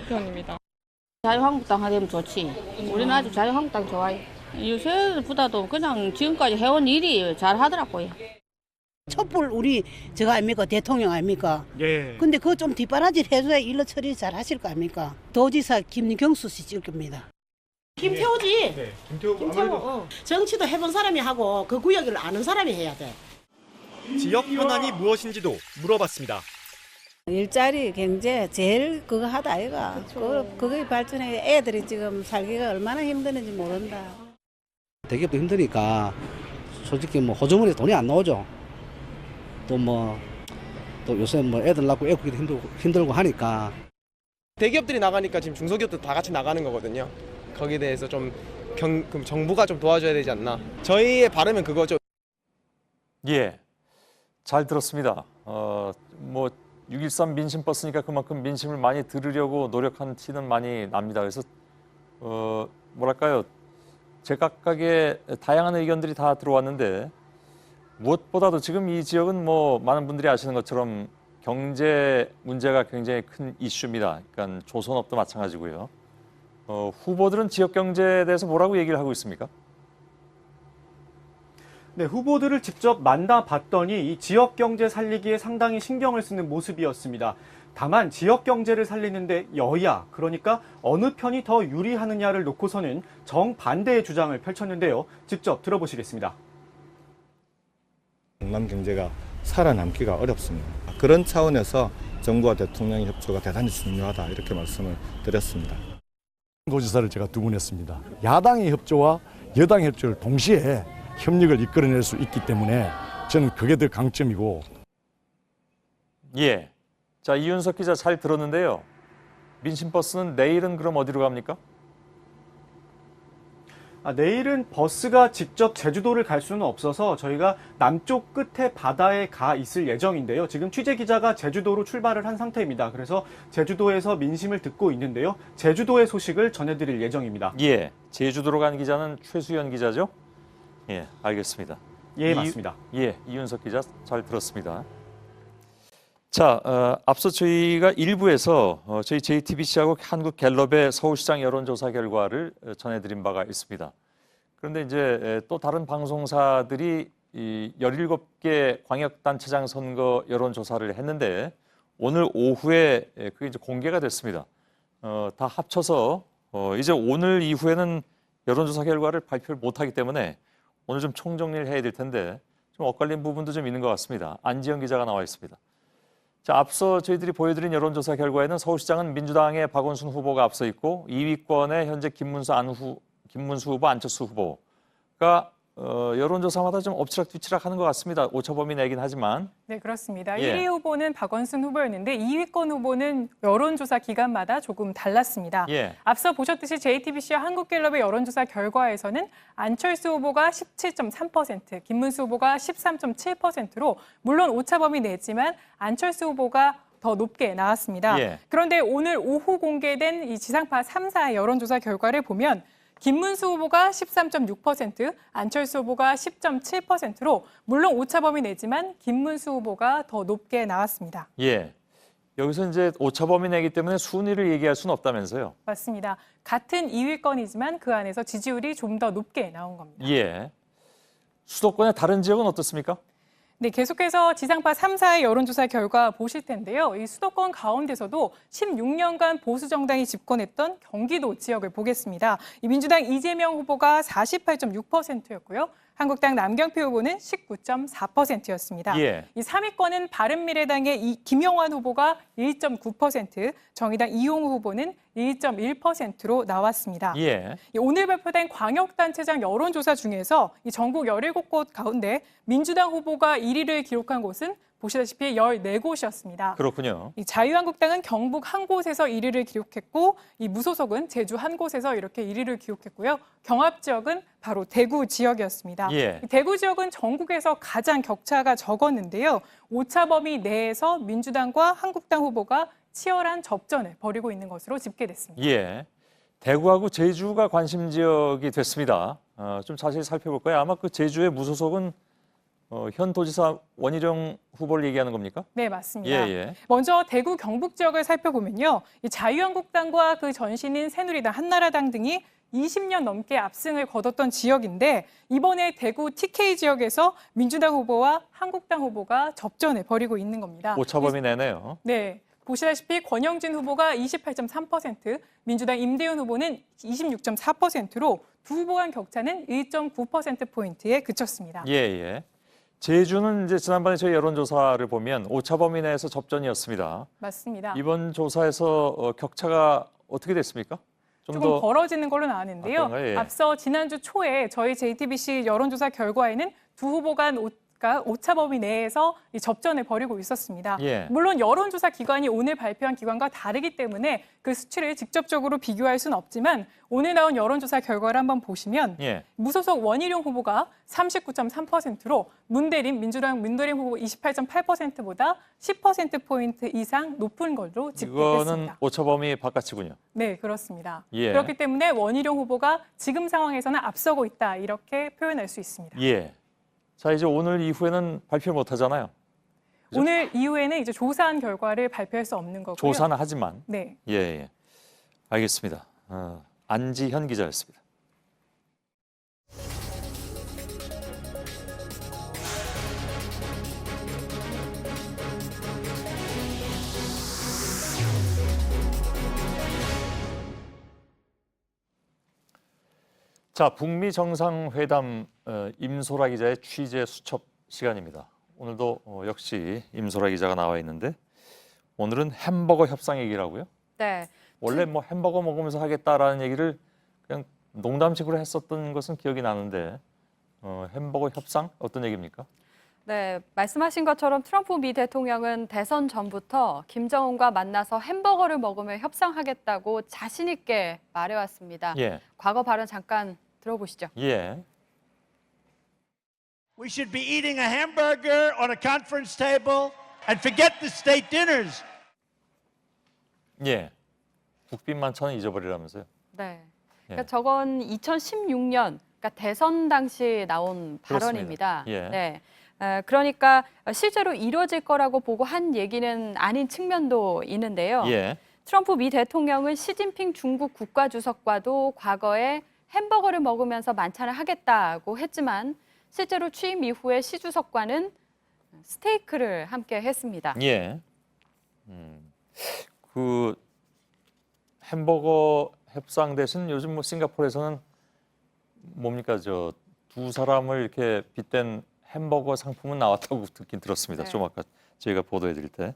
편입니다. 자유한국당 하면 좋지. 우리는 아주 자유한국당 좋아요. 요새보다도 그냥 지금까지 해온 일이 잘 하더라고요. 촛불 우리 저거 아닙니까? 대통령 아닙니까? 예. 근데 그거 좀 뒷바라지 해줘야 일로 처리 잘 하실 거 아닙니까? 도지사 김경수 씨 찍을 겁니다. 김태호지. 네, 김태호. 정치도 해본 사람이 하고 그 구역을 아는 사람이 해야 돼. 지역 현안이 무엇인지도 물어봤습니다. 일자리 경제 제일 그거 하다 아이가. 그게 발전해 애들이 지금 살기가 얼마나 힘드는지 모른다. 대기업도 힘드니까 솔직히 뭐 호주머니에 돈이 안 나오죠. 또 요새 뭐 애들 낳고 애 키우기도 힘들고 하니까. 대기업들이 나가니까 지금 중소기업도 다 같이 나가는 거거든요. 거기에 대해서 좀 정부가 좀 도와줘야 되지 않나. 저희의 바람은 그거죠. 예, 잘 들었습니다. 6.13 민심버스니까 그만큼 민심을 많이 들으려고 노력한 티는 많이 납니다. 그래서 뭐랄까요, 제각각의 다양한 의견들이 다 들어왔는데 무엇보다도 지금 이 지역은 뭐 많은 분들이 아시는 것처럼 경제 문제가 굉장히 큰 이슈입니다. 그러니까 조선업도 마찬가지고요. 후보들은 지역 경제에 대해서 뭐라고 얘기를 하고 있습니까? 네, 후보들을 직접 만나봤더니 이 지역 경제 살리기에 상당히 신경을 쓰는 모습이었습니다. 다만 지역 경제를 살리는데 여야, 그러니까 어느 편이 더 유리하느냐를 놓고서는 정반대의 주장을 펼쳤는데요. 직접 들어보시겠습니다. 경남 경제가 살아남기가 어렵습니다. 그런 차원에서 정부와 대통령의 협조가 대단히 중요하다 이렇게 말씀을 드렸습니다. 도지사를 제가 2번 했습니다. 야당의 협조와 여당의 협조를 동시에 협력을 이끌어낼 수 있기 때문에 저는 그게 더 강점이고. 예, 자 이윤석 기자 잘 들었는데요. 민심버스는 내일은 그럼 어디로 갑니까? 내일은 버스가 직접 제주도를 갈 수는 없어서 저희가 남쪽 끝에 바다에 가 있을 예정인데요. 지금 취재 기자가 제주도로 출발을 한 상태입니다. 그래서 제주도에서 민심을 듣고 있는데요. 제주도의 소식을 전해드릴 예정입니다. 예, 제주도로 간 기자는 최수연 기자죠? 예, 알겠습니다. 예, 맞습니다. 예, 이윤석 기자 잘 들었습니다. 자, 앞서 저희가 1부에서 저희 JTBC하고 한국갤럽의 서울시장 여론조사 결과를 전해드린 바가 있습니다. 그런데 이제 또 다른 방송사들이 이 17개 광역단체장 선거 여론조사를 했는데 오늘 오후에 그게 이제 공개가 됐습니다. 다 합쳐서 이제 오늘 이후에는 여론조사 결과를 발표를 못하기 때문에 오늘 좀 총정리를 해야 될 텐데 좀 엇갈린 부분도 좀 있는 것 같습니다. 안지영 기자가 나와 있습니다. 자, 앞서 저희들이 보여드린 여론조사 결과에는 서울시장은 민주당의 박원순 후보가 앞서 있고 2위권에 현재 김문수 후보, 안철수 후보가 여론조사마다 좀 엎치락뒤치락 하는 것 같습니다. 오차범위 내긴 하지만. 네, 그렇습니다. 예. 1위 후보는 박원순 후보였는데 2위권 후보는 여론조사 기간마다 조금 달랐습니다. 예. 앞서 보셨듯이 JTBC와 한국갤럽의 여론조사 결과에서는 안철수 후보가 17.3%, 김문수 후보가 13.7%로 물론 오차범위 내지만 안철수 후보가 더 높게 나왔습니다. 예. 그런데 오늘 오후 공개된 이 지상파 3사의 여론조사 결과를 보면 김문수 후보가 13.6%, 안철수 후보가 10.7%로 물론 오차범위 내지만 김문수 후보가 더 높게 나왔습니다. 예. 여기서 이제 오차범위 내기 때문에 순위를 얘기할 수는 없다면서요? 맞습니다. 같은 2위권이지만 그 안에서 지지율이 좀 더 높게 나온 겁니다. 예. 수도권의 다른 지역은 어떻습니까? 네, 계속해서 지상파 3사의 여론조사 결과 보실 텐데요. 이 수도권 가운데서도 16년간 보수 정당이 집권했던 경기도 지역을 보겠습니다. 이 민주당 이재명 후보가 48.6%였고요. 한국당 남경필 후보는 19.4%였습니다. 예. 이 3위권은 바른미래당의 김영환 후보가 1.9%, 정의당 이용우 후보는 1.1%로 나왔습니다. 예. 오늘 발표된 광역단체장 여론조사 중에서 이 전국 17곳 가운데 민주당 후보가 1위를 기록한 곳은 보시다시피 14곳이었습니다. 그렇군요. 이 자유한국당은 경북 한 곳에서 1위를 기록했고 이 무소속은 제주 한 곳에서 이렇게 1위를 기록했고요. 경합 지역은 바로 대구 지역이었습니다. 예. 이 대구 지역은 전국에서 가장 격차가 적었는데요. 오차범위 내에서 민주당과 한국당 후보가 치열한 접전을 벌이고 있는 것으로 집계됐습니다. 예. 대구하고 제주가 관심 지역이 됐습니다. 좀 자세히 살펴볼까요? 아마 그 제주의 무소속은 현 도지사 원희룡 후보를 얘기하는 겁니까? 네, 맞습니다. 예. 먼저 대구 경북 지역을 살펴보면요. 이 자유한국당과 그 전신인 새누리당, 한나라당 등이 20년 넘게 압승을 거뒀던 지역인데 이번에 대구 TK 지역에서 민주당 후보와 한국당 후보가 접전을 벌이고 있는 겁니다. 오차범위 내네요. 네. 보시다시피 권영진 후보가 28.3%, 민주당 임대윤 후보는 26.4%로 두 후보 간 격차는 1.9%포인트에 그쳤습니다. 예. 제주는 이제 지난번에 저희 여론조사를 보면 오차범위 내에서 접전이었습니다. 맞습니다. 이번 조사에서 격차가 어떻게 됐습니까? 조금 벌어지는 걸로 나왔는데요. 그런가요? 예. 앞서 지난주 초에 저희 JTBC 여론조사 결과에는 두 후보 간 오차 범위 내에서 이 접전을 벌이고 있었습니다. 예. 물론 여론조사 기관이 오늘 발표한 기관과 다르기 때문에 그 수치를 직접적으로 비교할 수는 없지만 오늘 나온 여론조사 결과를 한번 보시면 예. 무소속 원희룡 후보가 39.3%로 문대림 민주당 문대림 후보 28.8%보다 10%포인트 이상 높은 걸로 이거는 집계됐습니다. 오차범위 바깥이군요. 네, 그렇습니다. 예. 그렇기 때문에 원희룡 후보가 지금 상황에서는 앞서고 있다 이렇게 표현할 수 있습니다. 예. 자, 이제 오늘 이후에는 발표 못 하잖아요. 그죠? 오늘 이후에는 이제 조사한 결과를 발표할 수 없는 거고요. 조사는 하지만. 네. 예, 예. 알겠습니다. 안지현 기자였습니다. 자, 북미 정상회담 임소라 기자의 취재 수첩 시간입니다. 오늘도 역시 임소라 기자가 나와 있는데 오늘은 햄버거 협상 얘기라고요? 네. 원래 뭐 햄버거 먹으면서 하겠다라는 얘기를 그냥 농담식으로 했었던 것은 기억이 나는데 햄버거 협상 어떤 얘기입니까? 네, 말씀하신 것처럼 트럼프 미 대통령은 대선 전부터 김정은과 만나서 햄버거를 먹으며 협상하겠다고 자신 있게 말해왔습니다. 예. 과거 발언 잠깐 들어보시죠. 예. We should be eating a hamburger on a conference table and forget the state dinners. 예. 국빈만찬은 잊어버리라면서요. 네. 예. 그러니까 저건 2016년 그러니까 대선 당시 나온 발언입니다. 그렇습니다. 예. 네. 그러니까 실제로 이루어질 거라고 보고 한 얘기는 아닌 측면도 있는데요. 예. 트럼프 미 대통령은 시진핑 중국 국가주석과도 과거에 햄버거를 먹으면서 만찬을 하겠다고 했지만 실제로 취임 이후에 시 주석과는 스테이크를 함께 했습니다. 예. 그 햄버거 협상 대신 요즘 뭐 싱가포르에서는 뭡니까 저 두 사람을 이렇게 빗댄 햄버거 상품은 나왔다고 듣긴 들었습니다. 네. 좀 아까 저희가 보도해드릴 때.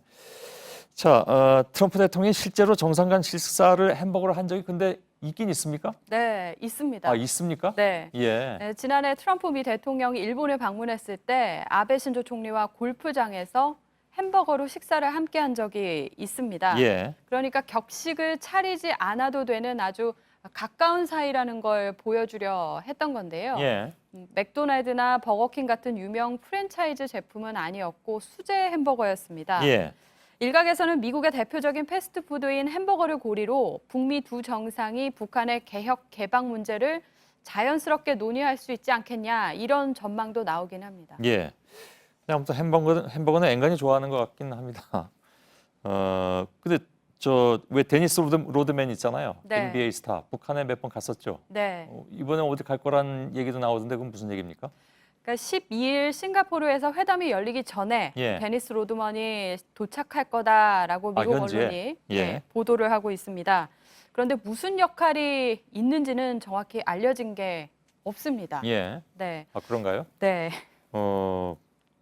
자, 트럼프 대통령이 실제로 정상 간 식사를 햄버거를 한 적이 근데 있긴 있습니까? 네, 있습니다. 아, 있습니까? 네. 예. 네, 지난해 트럼프 미 대통령이 일본을 방문했을 때 아베 신조 총리와 골프장에서 햄버거로 식사를 함께 한 적이 있습니다. 예. 그러니까 격식을 차리지 않아도 되는 아주 가까운 사이라는 걸 보여주려 했던 건데요. 예. 맥도날드나 버거킹 같은 유명 프랜차이즈 제품은 아니었고 수제 햄버거였습니다. 예. 일각에서는 미국의 대표적인 패스트푸드인 햄버거를 고리로 북미 두 정상이 북한의 개혁 개방 문제를 자연스럽게 논의할 수 있지 않겠냐 이런 전망도 나오긴 합니다. 예. 아무튼 햄버거는 앵간히 좋아하는 것 같긴 합니다. 근데 저 왜 데니스 로드맨 있잖아요. 네. NBA 스타. 북한에 몇 번 갔었죠. 네. 이번에 어디 갈 거라는 얘기도 나오던데 그건 무슨 얘기입니까? 그러니까 12일 싱가포르에서 회담이 열리기 전에 예. 데니스 로드먼이 도착할 거다라고 미국 현지에? 언론이 예. 네, 보도를 하고 있습니다. 그런데 무슨 역할이 있는지는 정확히 알려진 게 없습니다. 예. 네. 아, 그런가요? 네.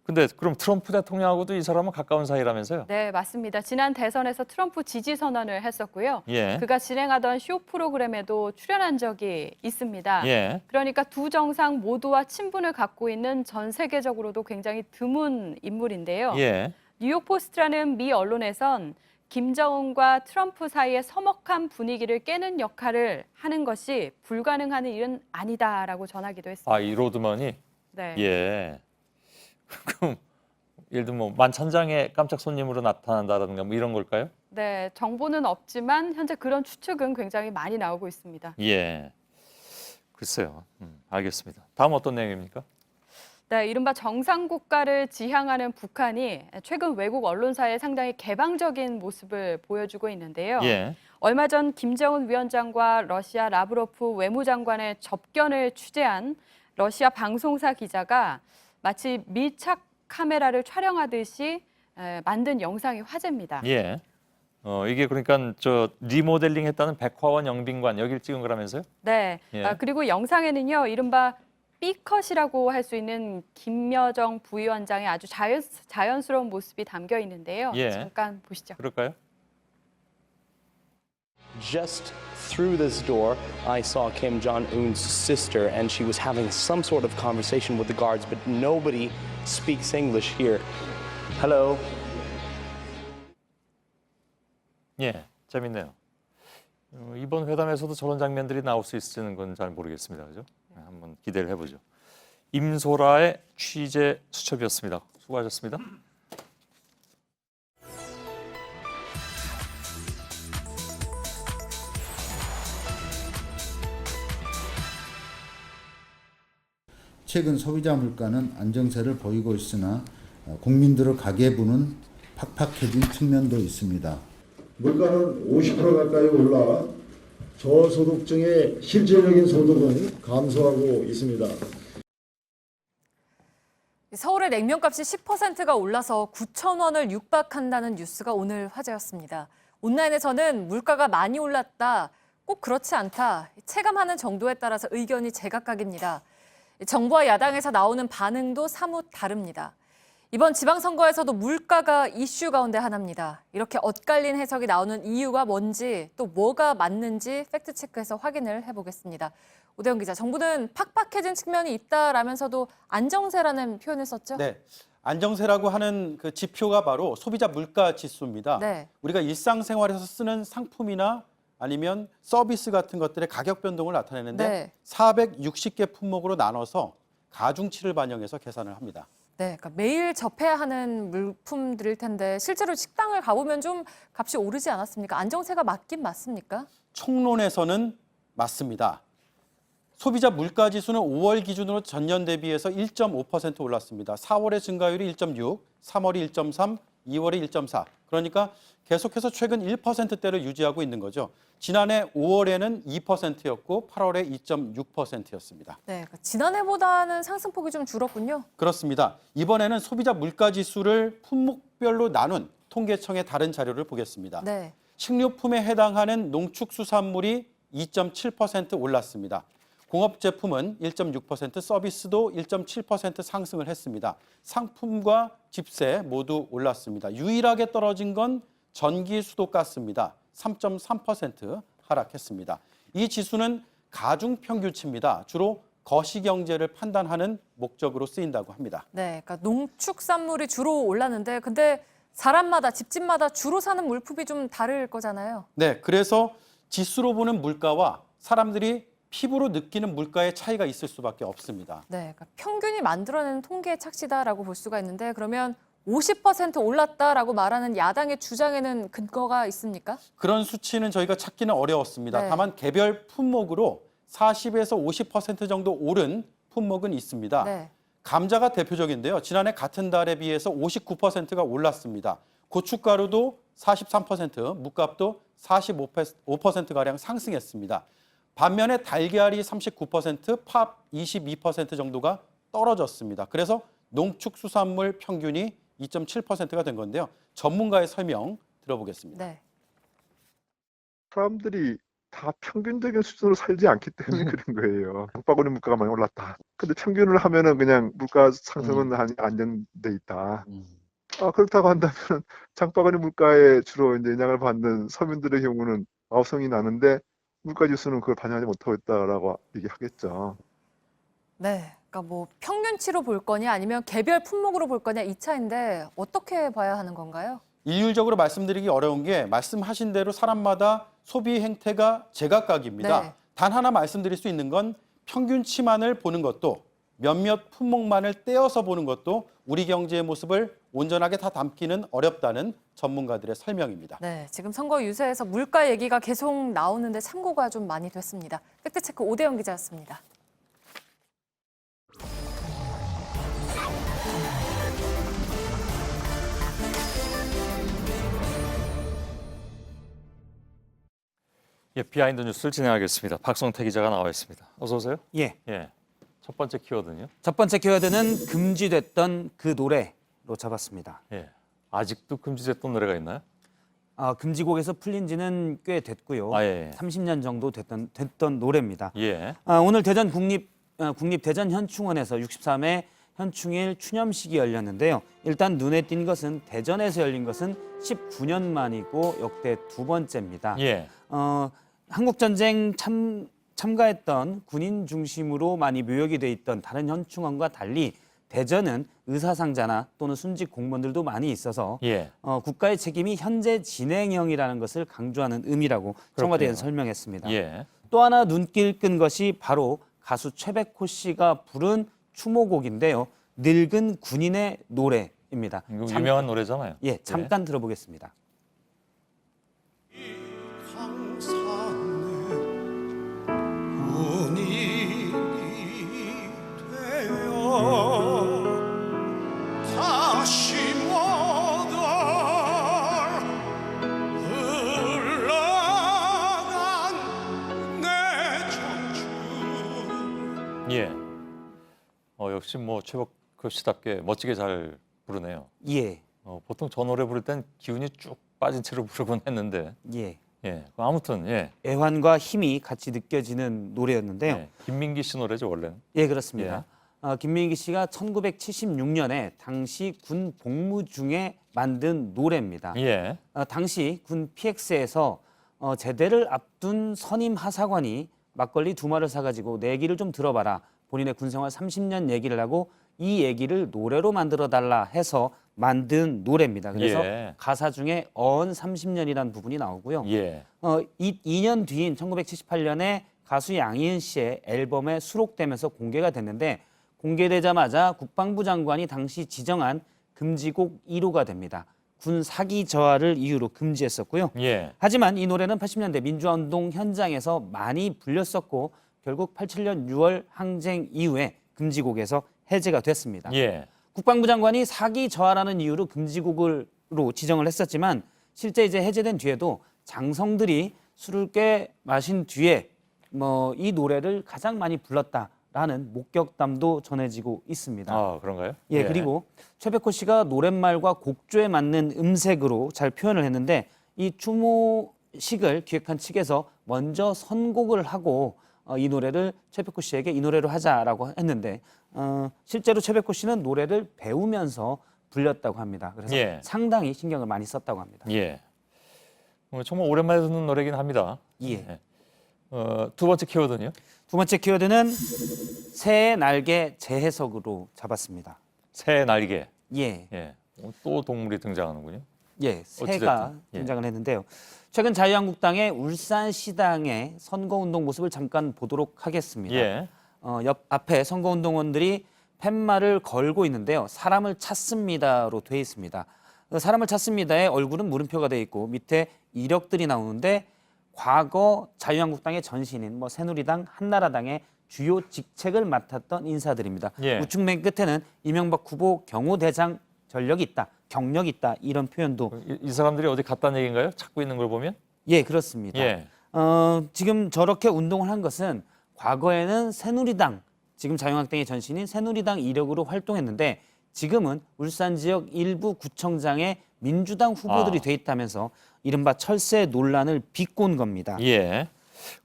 근데 그럼 트럼프 대통령하고도 이 사람은 가까운 사이라면서요? 네, 맞습니다. 지난 대선에서 트럼프 지지 선언을 했었고요. 예. 그가 진행하던 쇼 프로그램에도 출연한 적이 있습니다. 예. 그러니까 두 정상 모두와 친분을 갖고 있는 전 세계적으로도 굉장히 드문 인물인데요. 예. 뉴욕 포스트라는 미 언론에선 김정은과 트럼프 사이의 서먹한 분위기를 깨는 역할을 하는 것이 불가능한 일은 아니다라고 전하기도 했습니다. 아, 이 로드먼이? 네. 예. 그럼 예를 들면 뭐 만찬장에 깜짝 손님으로 나타난다든가 뭐 이런 걸까요? 네, 정보는 없지만 현재 그런 추측은 굉장히 많이 나오고 있습니다. 예. 글쎄요. 알겠습니다. 다음 어떤 내용입니까? 네, 이른바 정상국가를 지향하는 북한이 최근 외국 언론사에 상당히 개방적인 모습을 보여주고 있는데요. 예. 얼마 전 김정은 위원장과 러시아 라브로프 외무장관의 접견을 취재한 러시아 방송사 기자가 마치 밀착 카메라를 촬영하듯이 만든 영상이 화제입니다. 예. 이게 그러니까 저 리모델링 했다는 백화원 영빈관 여기를 찍은 거라면서요? 네. 예. 그리고 영상에는요, 이른바 B컷이라고 할 수 있는 김여정 부위원장의 아주 자연스러운 모습이 담겨 있는데요. 예. 잠깐 보시죠. 그럴까요? Just through this door, I saw Kim Jong-un's sister, and she was having some sort of conversation with the guards, but nobody speaks English here. Hello. 예, 재밌네요. 이번 회담에서도 저런 장면들이 나올 수 있을지는 건 잘 모르겠습니다. 그죠? 한번 기대를 해보죠. 임소라의 취재 수첩이었습니다. 수고하셨습니다. 최근 소비자 물가는 안정세를 보이고 있으나 국민들의 가계부는 팍팍해진 측면도 있습니다. 물가는 50% 가까이 올라 저소득층의 실질적인 소득은 감소하고 있습니다. 서울의 냉면값이 10%가 올라서 9,000원을 육박한다는 뉴스가 오늘 화제였습니다. 온라인에서는 물가가 많이 올랐다, 꼭 그렇지 않다, 체감하는 정도에 따라서 의견이 제각각입니다. 정부와 야당에서 나오는 반응도 사뭇 다릅니다. 이번 지방선거에서도 물가가 이슈 가운데 하나입니다. 이렇게 엇갈린 해석이 나오는 이유가 뭔지, 또 뭐가 맞는지 팩트체크해서 확인을 해보겠습니다. 오대영 기자, 정부는 팍팍해진 측면이 있다라면서도 안정세라는 표현을 썼죠? 네, 안정세라고 하는 그 지표가 바로 소비자 물가 지수입니다. 네. 우리가 일상생활에서 쓰는 상품이나 아니면 서비스 같은 것들의 가격 변동을 나타내는데 네. 460개 품목으로 나눠서 가중치를 반영해서 계산을 합니다. 네, 그러니까 매일 접해야 하는 물품들일 텐데 실제로 식당을 가보면 좀 값이 오르지 않았습니까? 안정세가 맞긴 맞습니까? 총론에서는 맞습니다. 소비자 물가 지수는 5월 기준으로 전년 대비해서 1.5% 올랐습니다. 4월의 증가율이 1.6, 3월이 1.3, 2월이 1.4. 그러니까 계속해서 최근 1%대를 유지하고 있는 거죠. 지난해 5월에는 2%였고 8월에 2.6%였습니다. 네, 그러니까 지난해보다는 상승폭이 좀 줄었군요. 그렇습니다. 이번에는 소비자 물가 지수를 품목별로 나눈 통계청의 다른 자료를 보겠습니다. 네. 식료품에 해당하는 농축수산물이 2.7% 올랐습니다. 공업 제품은 1.6%, 서비스도 1.7% 상승을 했습니다. 상품과 집세 모두 올랐습니다. 유일하게 떨어진 건 전기, 수도, 가스입니다. 3.3% 하락했습니다. 이 지수는 가중 평균치입니다. 주로 거시경제를 판단하는 목적으로 쓰인다고 합니다. 네, 그러니까 농축산물이 주로 올랐는데 근데 사람마다, 집집마다 주로 사는 물품이 좀 다를 거잖아요. 네, 그래서 지수로 보는 물가와 사람들이 피부로 느끼는 물가의 차이가 있을 수밖에 없습니다. 네, 그러니까 평균이 만들어내는 통계의 착시다라고 볼 수가 있는데 그러면 50% 올랐다라고 말하는 야당의 주장에는 근거가 있습니까? 그런 수치는 저희가 찾기는 어려웠습니다. 네. 다만 개별 품목으로 40에서 50% 정도 오른 품목은 있습니다. 네. 감자가 대표적인데요. 지난해 같은 달에 비해서 59%가 올랐습니다. 고춧가루도 43%, 묵값도 45%가량 상승했습니다. 반면에 달걀이 39%, 팝 22% 정도가 떨어졌습니다. 그래서 농축수산물 평균이 2.7%가 된 건데요. 전문가의 설명 들어보겠습니다. 네. 사람들이 다 평균적인 수준으로 살지 않기 때문에 그런 거예요. 장바구니 물가가 많이 올랐다. 근데 평균을 하면은 그냥 물가 상승은 안정돼 있다. 그렇다고 한다면 장바구니 물가에 주로 이제 영향을 받는 서민들의 경우는 마우성이 나는데 물가 지수는 그걸 반영하지 못하고 있다라고 얘기하겠죠. 네, 그러니까 뭐 평균치로 볼 거냐 아니면 개별 품목으로 볼 거냐 이 차인데 어떻게 봐야 하는 건가요? 일률적으로 말씀드리기 어려운 게 말씀하신 대로 사람마다 소비 행태가 제각각입니다. 네. 단 하나 말씀드릴 수 있는 건 평균치만을 보는 것도 몇몇 품목만을 떼어서 보는 것도 우리 경제의 모습을 온전하게 다 담기는 어렵다는 전문가들의 설명입니다. 네, 지금 선거 유세에서 물가 얘기가 계속 나오는데 참고가 좀 많이 됐습니다. 팩트체크 오대영 기자였습니다. 예, 비하인드 뉴스를 진행하겠습니다. 박성태 기자가 나와 있습니다. 어서 오세요. 예. 첫 번째 키워드는요? 첫 번째 키워드는 금지됐던 그 노래로 잡았습니다. 예. 아직도 금지됐던 노래가 있나요? 금지곡에서 풀린 지는 꽤 됐고요. 예. 30년 정도 됐던 노래입니다. 예. 오늘 대전 국립 국립대전현충원에서 63회 현충일 추념식이 열렸는데요. 일단 눈에 띈 것은 대전에서 열린 것은 19년 만이고 역대 두 번째입니다. 예. 한국전쟁 참가했던 군인 중심으로 많이 묘역이 돼 있던 다른 현충원과 달리 대전은 의사상자나 또는 순직 공무원들도 많이 있어서 예. 국가의 책임이 현재 진행형이라는 것을 강조하는 의미라고 청와대에서 설명했습니다. 예. 또 하나 눈길 끈 것이 바로 가수 최백호 씨가 부른 추모곡인데요. 늙은 군인의 노래입니다. 이거 유명한 노래잖아요. 예, 잠깐 들어보겠습니다. 다시 못 흘러간 내 청춘. 예. 역시 뭐 최백호 씨답게 멋지게 잘 부르네요. 예. 보통 저 노래 부를 땐 기운이 쭉 빠진 채로 부르곤 했는데. 예. 예. 아무튼 예. 애환과 힘이 같이 느껴지는 노래였는데요. 예. 김민기 씨 노래죠 원래는. 예, 그렇습니다. 김민기 씨가 1970년에 당시 군 복무 중에 만든 노래입니다. 예. 당시 군 PX에서 제대를 앞둔 선임 하사관이 막걸리 2마를 사가지고 내 얘기를 좀 들어봐라. 본인의 군생활 30년 얘기를 하고 이 얘기를 노래로 만들어 달라 해서 만든 노래입니다. 그래서 예. 가사 중에 어언 30년이라는 부분이 나오고요. 예. 2년 뒤인 1978년에 가수 양희은 씨의 앨범에 수록되면서 공개가 됐는데 공개되자마자 국방부 장관이 당시 지정한 금지곡 1호가 됩니다. 군 사기 저하를 이유로 금지했었고요. 예. 하지만 이 노래는 80년대 민주화운동 현장에서 많이 불렸었고 결국 87년 6월 항쟁 이후에 금지곡에서 해제가 됐습니다. 예. 국방부 장관이 사기 저하라는 이유로 금지곡으로 지정을 했었지만 실제 이제 해제된 뒤에도 장성들이 술을 꽤 마신 뒤에 이 노래를 가장 많이 불렀다라는 목격담도 전해지고 있습니다. 아, 그런가요? 예, 그리고 최백호 씨가 노랫말과 곡조에 맞는 음색으로 잘 표현을 했는데 이 추모식을 기획한 측에서 먼저 선곡을 하고 이 노래를 최백호 씨에게 이 노래로 하자라고 했는데 실제로 최백호 씨는 노래를 배우면서 불렸다고 합니다. 그래서 예. 상당히 신경을 많이 썼다고 합니다. 예. 정말 오랜만에 듣는 노래긴 합니다. 예. 두 번째 키워드는요? 두 번째 키워드는 새의 날개 재해석으로 잡았습니다. 새의 날개. 예. 예. 또 동물이 등장하는군요. 예, 어찌됐든, 새가 예. 등장을 했는데요. 최근 자유한국당의 울산시당의 선거운동 모습을 잠깐 보도록 하겠습니다. 예. 옆 앞에 선거운동원들이 팻말을 걸고 있는데요. 사람을 찾습니다로 돼 있습니다. 사람을 찾습니다의 얼굴은 물음표가 돼 있고 밑에 이력들이 나오는데 과거 자유한국당의 전신인 새누리당, 한나라당의 주요 직책을 맡았던 인사들입니다. 예. 우측 맨 끝에는 이명박 후보 경호대장 전력이 있다, 경력이 있다 이런 표현도 이 사람들이 어디 갔다는 얘기인가요? 찾고 있는 걸 보면? 예, 그렇습니다. 예. 지금 저렇게 운동을 한 것은 과거에는 새누리당, 지금 자유한국당의 전신인 새누리당 이력으로 활동했는데 지금은 울산 지역 일부 구청장의 민주당 후보들이 돼 있다면서 이른바 철새 논란을 비꼰 겁니다. 예.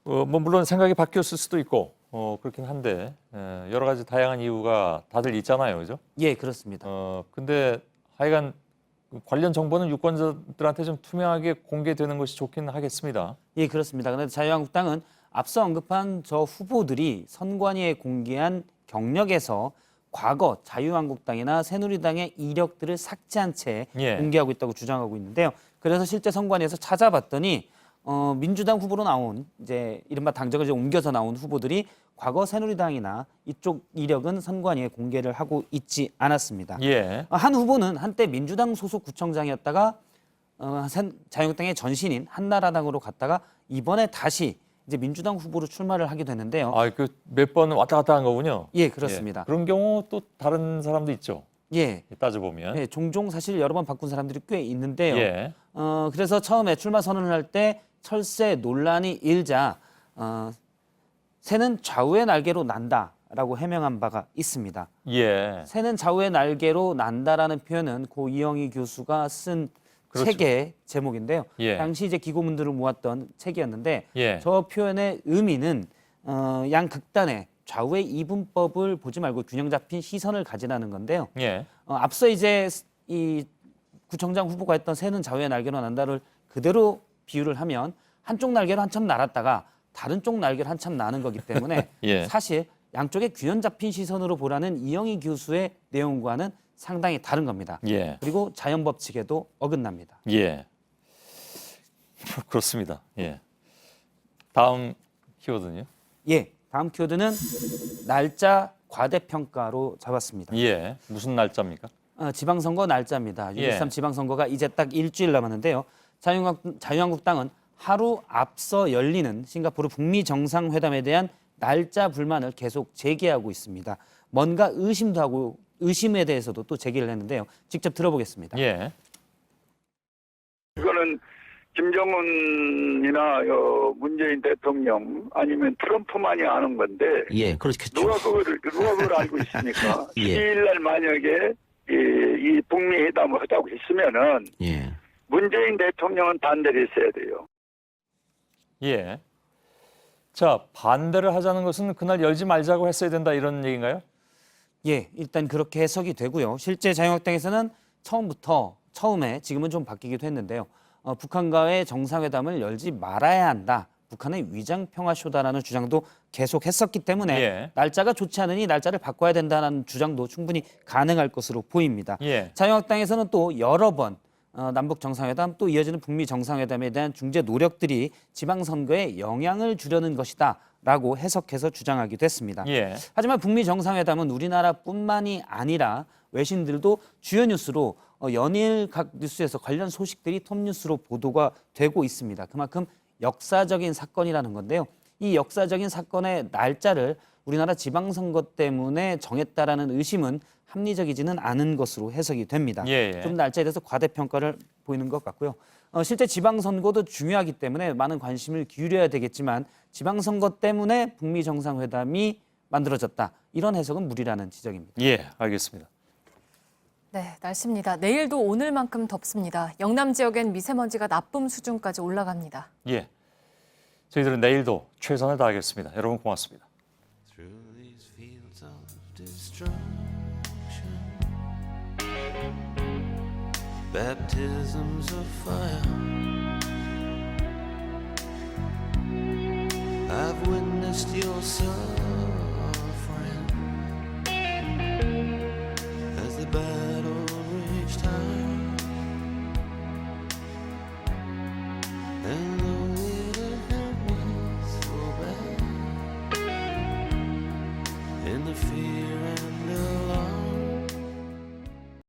물론 생각이 바뀌었을 수도 있고 그렇긴 한데 여러 가지 다양한 이유가 다들 있잖아요, 그죠? 예, 그렇습니다. 근데 하여간 관련 정보는 유권자들한테 좀 투명하게 공개되는 것이 좋긴 하겠습니다. 예, 그렇습니다. 그런데 자유한국당은 앞서 언급한 저 후보들이 선관위에 공개한 경력에서 과거 자유한국당이나 새누리당의 이력들을 삭제한 채 예. 공개하고 있다고 주장하고 있는데요. 그래서 실제 선관위에서 찾아봤더니 민주당 후보로 나온 이제 이른바 당적을 이제 옮겨서 나온 후보들이 과거 새누리당이나 이쪽 이력은 선관위에 공개를 하고 있지 않았습니다. 예. 한 후보는 한때 민주당 소속 구청장이었다가 자유한국당의 전신인 한나라당으로 갔다가 이번에 다시 이제 민주당 후보로 출마를 하게 됐는데요. 몇 번 왔다 갔다 한 거군요. 예, 그렇습니다. 예. 그런 경우 또 다른 사람도 있죠. 예. 따져보면. 예, 종종 사실 여러 번 바꾼 사람들이 꽤 있는데요. 예. 그래서 처음에 출마 선언을 할 때 철새 논란이 일자 새는 좌우의 날개로 난다라고 해명한 바가 있습니다. 예. 새는 좌우의 날개로 난다라는 표현은 고 이영희 교수가 쓴 그렇죠. 책의 제목인데요. 예. 당시 이제 기고문들을 모았던 책이었는데 예. 저 표현의 의미는 양 극단의 좌우의 이분법을 보지 말고 균형 잡힌 시선을 가지라는 건데요. 예. 앞서 이제 이 구청장 후보가 했던 새는 좌우의 날개로 난다를 그대로 비유를 하면 한쪽 날개로 한참 날았다가 다른 쪽 날개로 한참 나는 거기 때문에 예. 사실 양쪽의 균형 잡힌 시선으로 보라는 이영희 교수의 내용과는 상당히 다른 겁니다. 예. 그리고 자연 법칙에도 어긋납니다. 예. 그렇습니다. 예. 다음 키워드는요? 예. 다음 키워드는 날짜 과대평가로 잡았습니다. 예. 무슨 날짜입니까? 지방선거 날짜입니다. 6.13 예. 지방선거가 이제 딱 일주일 남았는데요. 자유한국당은 하루 앞서 열리는 싱가포르 북미 정상회담에 대한 날짜 불만을 계속 제기하고 있습니다. 뭔가 의심도 하고 의심에 대해서도 또 제기를 했는데요. 직접 들어보겠습니다. 예. 이거는 김정은이나 문재인 대통령 아니면 트럼프만이 아는 건데 예, 그렇겠죠. 누가 그걸 알고 있습니까? 예. 12일 날 만약에 이 북미 회담을 하자고 했으면은 예. 문재인 대통령은 반대를 했어야 돼요. 예. 자, 반대를 하자는 것은 그날 열지 말자고 했어야 된다 이런 얘기인가요? 예, 일단 그렇게 해석이 되고요. 실제 자유한국당에서는 처음에 지금은 좀 바뀌기도 했는데요. 북한과의 정상회담을 열지 말아야 한다. 북한의 위장평화쇼다라는 주장도 계속 했었기 때문에 예. 날짜가 좋지 않으니 날짜를 바꿔야 된다는 주장도 충분히 가능할 것으로 보입니다. 예. 자유한국당에서는 또 여러 번 남북 정상회담 또 이어지는 북미 정상회담에 대한 중재 노력들이 지방선거에 영향을 주려는 것이다라고 해석해서 주장하기도 했습니다. 예. 하지만 북미 정상회담은 우리나라뿐만이 아니라 외신들도 주요 뉴스로 연일 각 뉴스에서 관련 소식들이 톱뉴스로 보도가 되고 있습니다. 그만큼 역사적인 사건이라는 건데요. 이 역사적인 사건의 날짜를 우리나라 지방선거 때문에 정했다라는 의심은 합리적이지는 않은 것으로 해석이 됩니다. 예. 좀 날짜에 대해서 과대평가를 보이는 것 같고요. 실제 지방선거도 중요하기 때문에 많은 관심을 기울여야 되겠지만 지방선거 때문에 북미 정상회담이 만들어졌다. 이런 해석은 무리라는 지적입니다. 예, 알겠습니다. 네, 날씨입니다. 내일도 오늘만큼 덥습니다. 영남 지역엔 미세먼지가 나쁨 수준까지 올라갑니다. 예. 저희들은 내일도 최선을 다하겠습니다. 여러분 고맙습니다. Baptisms of fire. I've witnessed your suffering as the battle raged high, and